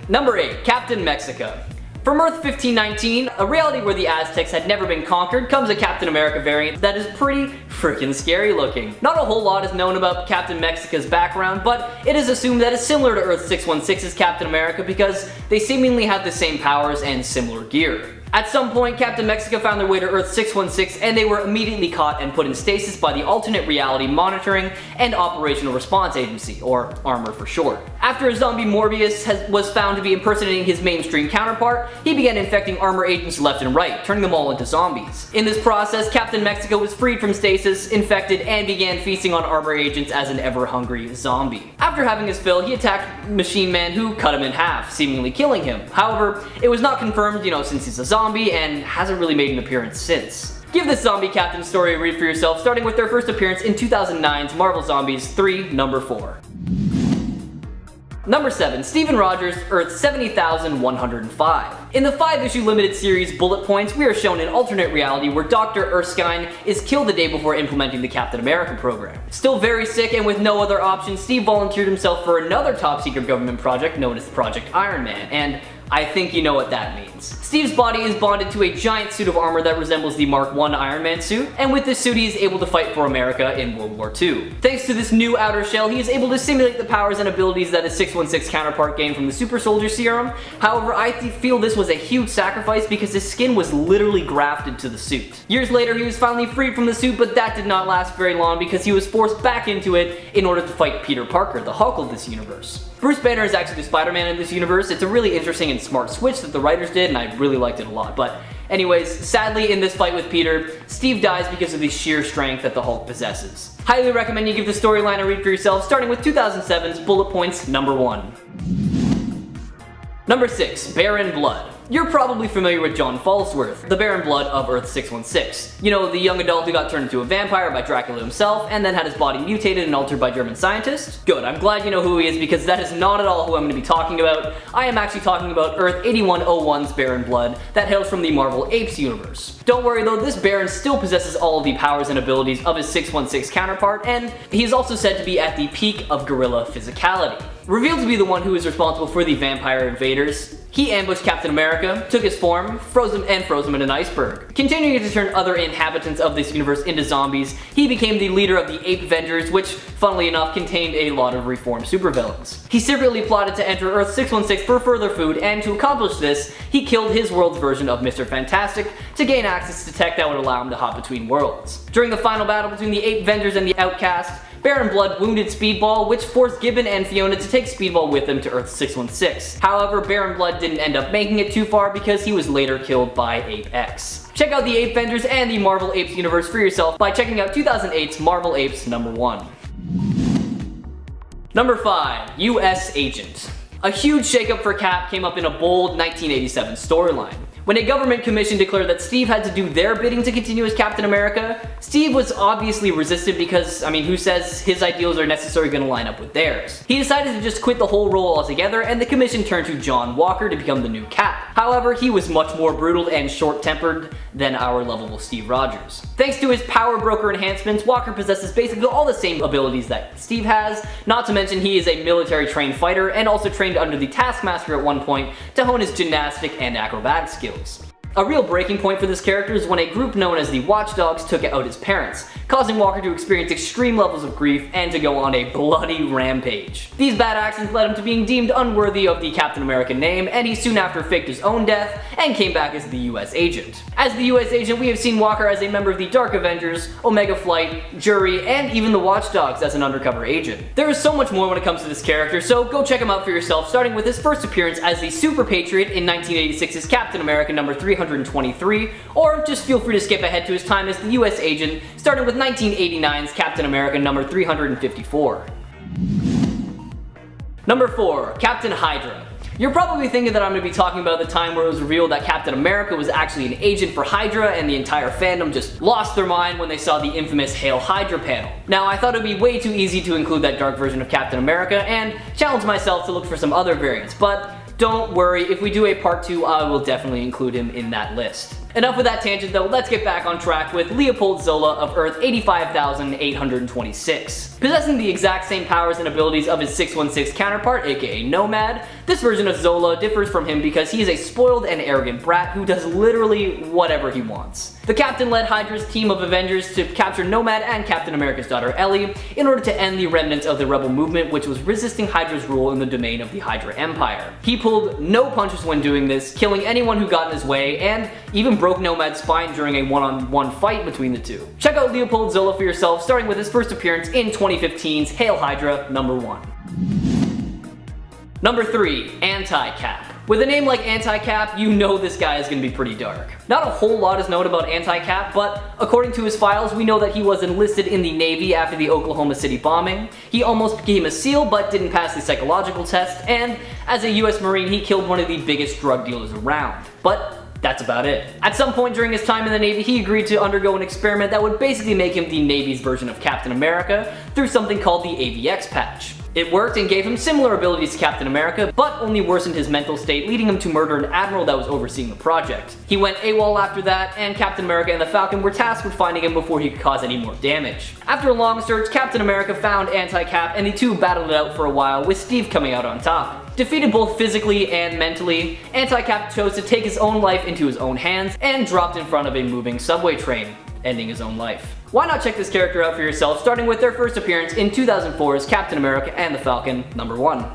Number 8, Captain Mexica. From Earth 1519, a reality where the Aztecs had never been conquered, comes a Captain America variant that is pretty freaking scary looking. Not a whole lot is known about Captain Mexica's background, but it is assumed that it's similar to Earth 616's Captain America because they seemingly have the same powers and similar gear. At some point, Captain Mexico found their way to Earth 616 and they were immediately caught and put in stasis by the Alternate Reality Monitoring and Operational Response Agency, or ARMOR for short. After a zombie Morbius was found to be impersonating his mainstream counterpart, he began infecting ARMOR agents left and right, turning them all into zombies. In this process, Captain Mexico was freed from stasis, infected, and began feasting on ARMOR agents as an ever-hungry zombie. After having his fill, he attacked Machine Man, who cut him in half, seemingly killing him. However, it was not confirmed, since he's a zombie and hasn't really made an appearance since. Give this zombie captain story a read for yourself, starting with their first appearance in 2009's Marvel Zombies 3, number 4. Number 7. Steven Rogers, Earth 70,105. In the 5-issue limited series Bullet Points, we are shown an alternate reality where Dr. Erskine is killed the day before implementing the Captain America program. Still very sick and with no other option, Steve volunteered himself for another top-secret government project known as Project Iron Man, and I think you know what that means. Steve's body is bonded to a giant suit of armor that resembles the Mark I Iron Man suit, and with this suit he is able to fight for America in World War II. Thanks to this new outer shell, he is able to simulate the powers and abilities that his 616 counterpart gained from the Super Soldier Serum. However, I feel this was a huge sacrifice because his skin was literally grafted to the suit. Years later, he was finally freed from the suit, but that did not last very long because he was forced back into it in order to fight Peter Parker, the Hulk of this universe. Bruce Banner is actually the Spider-Man in this universe. It's a really interesting and smart switch that the writers did, and I really liked it a lot. But anyways, sadly in this fight with Peter, Steve dies because of the sheer strength that the Hulk possesses. Highly recommend you give the storyline a read for yourself, starting with 2007's Bullet Points number 1. Number 6. Baron Blood. You're probably familiar with John Falsworth, the Baron Blood of Earth 616. The young adult who got turned into a vampire by Dracula himself and then had his body mutated and altered by German scientists? Good, I'm glad you know who he is because that is not at all who I'm going to be talking about. I am actually talking about Earth 8101's Baron Blood that hails from the Marvel Apes universe. Don't worry though, this Baron still possesses all of the powers and abilities of his 616 counterpart, and he is also said to be at the peak of gorilla physicality. Revealed to be the one who is responsible for the vampire invaders, he ambushed Captain America, took his form, froze him in an iceberg. Continuing to turn other inhabitants of this universe into zombies, he became the leader of the Ape Avengers, which, funnily enough, contained a lot of reformed supervillains. He secretly plotted to enter Earth 616 for further food, and to accomplish this, he killed his world's version of Mr. Fantastic to gain access to tech that would allow him to hop between worlds. During the final battle between the Ape Avengers and the Outcast, Baron Blood wounded Speedball, which forced Gibbon and Fiona to take Speedball with them to Earth 616. However, Baron Blood didn't end up making it too far because he was later killed by Ape X. Check out the Ape Avengers and the Marvel Apes universe for yourself by checking out 2008's Marvel Apes number 1. Number 5. US Agent. A huge shakeup for Cap came up in a bold 1987 storyline. When a government commission declared that Steve had to do their bidding to continue as Captain America, Steve was obviously resistant because, who says his ideals are necessarily going to line up with theirs? He decided to just quit the whole role altogether, and the commission turned to John Walker to become the new Cap. However, he was much more brutal and short-tempered than our lovable Steve Rogers. Thanks to his power broker enhancements, Walker possesses basically all the same abilities that Steve has, not to mention he is a military-trained fighter and also trained under the Taskmaster at one point to hone his gymnastic and acrobatic skills. A real breaking point for this character is when a group known as the Watchdogs took out his parents, causing Walker to experience extreme levels of grief and to go on a bloody rampage. These bad actions led him to being deemed unworthy of the Captain America name, and he soon after faked his own death and came back as the US Agent. As the US Agent, we have seen Walker as a member of the Dark Avengers, Omega Flight, Jury, and even the Watchdogs as an undercover agent. There is so much more when it comes to this character, so go check him out for yourself, starting with his first appearance as the Super Patriot in 1986's Captain America number 323, or just feel free to skip ahead to his time as the US Agent, starting with 1989's Captain America number 354. Number 4. Captain Hydra. You're probably thinking that I'm going to be talking about the time where it was revealed that Captain America was actually an agent for Hydra and the entire fandom just lost their mind when they saw the infamous Hail Hydra panel. Now, I thought it would be way too easy to include that dark version of Captain America and challenged myself to look for some other variants, but don't worry, if we do a part 2, I will definitely include him in that list. Enough with that tangent though, let's get back on track with Leopold Zola of Earth 85,826. Possessing the exact same powers and abilities of his 616 counterpart, aka Nomad, this version of Zola differs from him because he is a spoiled and arrogant brat who does literally whatever he wants. The Captain led Hydra's team of Avengers to capture Nomad and Captain America's daughter Ellie in order to end the remnants of the rebel movement which was resisting Hydra's rule in the domain of the Hydra Empire. He pulled no punches when doing this, killing anyone who got in his way, and even broke Nomad's spine during a one-on-one fight between the two. Check out Leopold Zola for yourself, starting with his first appearance in 2015's Hail Hydra #1. Number 3, Anti-Cap. With a name like Anti-Cap, you know this guy is going to be pretty dark. Not a whole lot is known about Anti-Cap, but according to his files, we know that he was enlisted in the Navy after the Oklahoma City bombing. He almost became a SEAL, but didn't pass the psychological test, and as a US Marine, he killed one of the biggest drug dealers around. But that's about it. At some point during his time in the Navy, he agreed to undergo an experiment that would basically make him the Navy's version of Captain America through something called the AVX patch. It worked and gave him similar abilities to Captain America, but only worsened his mental state, leading him to murder an admiral that was overseeing the project. He went AWOL after that, and Captain America and the Falcon were tasked with finding him before he could cause any more damage. After a long search, Captain America found Anti-Cap, and the two battled it out for a while, with Steve coming out on top. Defeated both physically and mentally, Anti-Cap chose to take his own life into his own hands and dropped in front of a moving subway train, ending his own life. Why not check this character out for yourself, starting with their first appearance in 2004's Captain America and the Falcon #1.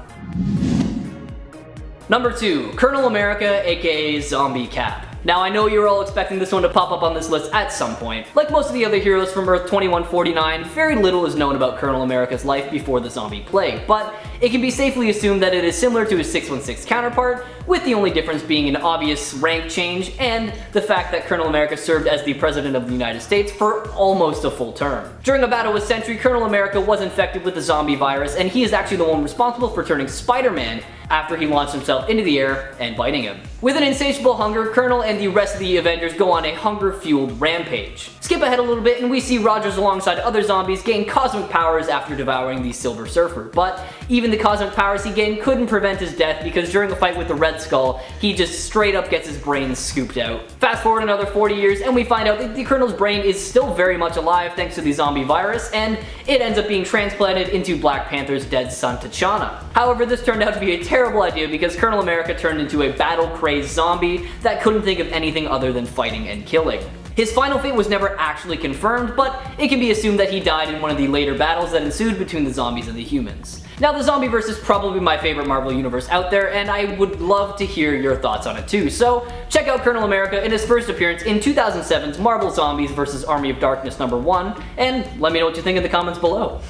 Number 2, Colonel America, aka Zombie Cap. Now I know you're all expecting this one to pop up on this list at some point. Like most of the other heroes from Earth 2149, very little is known about Colonel America's life before the zombie plague, but it can be safely assumed that it is similar to his 616 counterpart, with the only difference being an obvious rank change and the fact that Colonel America served as the President of the United States for almost a full term. During a battle with Sentry, Colonel America was infected with the zombie virus, and he is actually the one responsible for turning Spider-Man after he launched himself into the air and biting him. With an insatiable hunger, Colonel and the rest of the Avengers go on a hunger-fueled rampage. Skip ahead a little bit and we see Rogers alongside other zombies gain cosmic powers after devouring the Silver Surfer, but even the cosmic powers he gained couldn't prevent his death because during a fight with the Red Skull, he just straight up gets his brain scooped out. Fast forward another 40 years and we find out that the Colonel's brain is still very much alive thanks to the zombie virus, and it ends up being transplanted into Black Panther's dead son T'Challa. However, this turned out to be a terrible idea because Colonel America turned into a battle-crazed zombie that couldn't think of anything other than fighting and killing. His final fate was never actually confirmed, but it can be assumed that he died in one of the later battles that ensued between the zombies and the humans. Now, the Zombieverse is probably my favorite Marvel Universe out there, and I would love to hear your thoughts on it too, so check out Colonel America in his first appearance in 2007's Marvel Zombies vs. Army of Darkness #1, and let me know what you think in the comments below.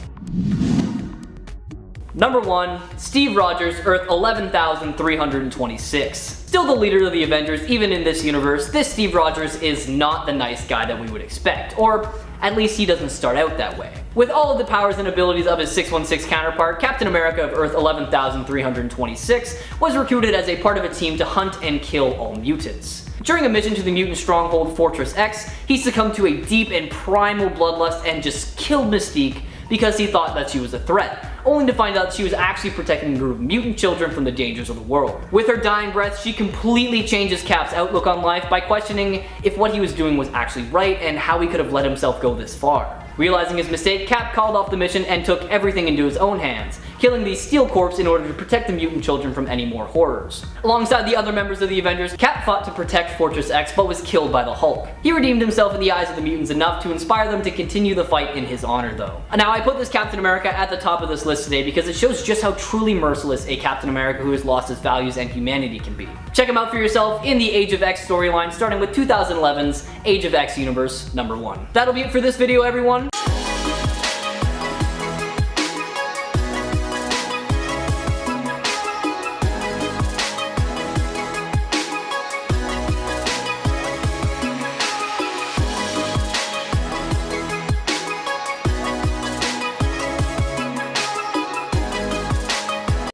Number 1, Steve Rogers, Earth 11,326. Still the leader of the Avengers, even in this universe, this Steve Rogers is not the nice guy that we would expect, or at least he doesn't start out that way. With all of the powers and abilities of his 616 counterpart, Captain America of Earth 11,326 was recruited as a part of a team to hunt and kill all mutants. During a mission to the mutant stronghold Fortress X, he succumbed to a deep and primal bloodlust and just killed Mystique because he thought that she was a threat, only to find out she was actually protecting a group of mutant children from the dangers of the world. With her dying breath, she completely changes Cap's outlook on life by questioning if what he was doing was actually right and how he could have let himself go this far. Realizing his mistake, Cap called off the mission and took everything into his own hands, killing the Steel Corps in order to protect the mutant children from any more horrors. Alongside the other members of the Avengers, Cap fought to protect Fortress X but was killed by the Hulk. He redeemed himself in the eyes of the mutants enough to inspire them to continue the fight in his honor though. Now I put this Captain America at the top of this list today because it shows just how truly merciless a Captain America who has lost his values and humanity can be. Check him out for yourself in the Age of X storyline starting with 2011's Age of X Universe #1. That'll be it for this video everyone.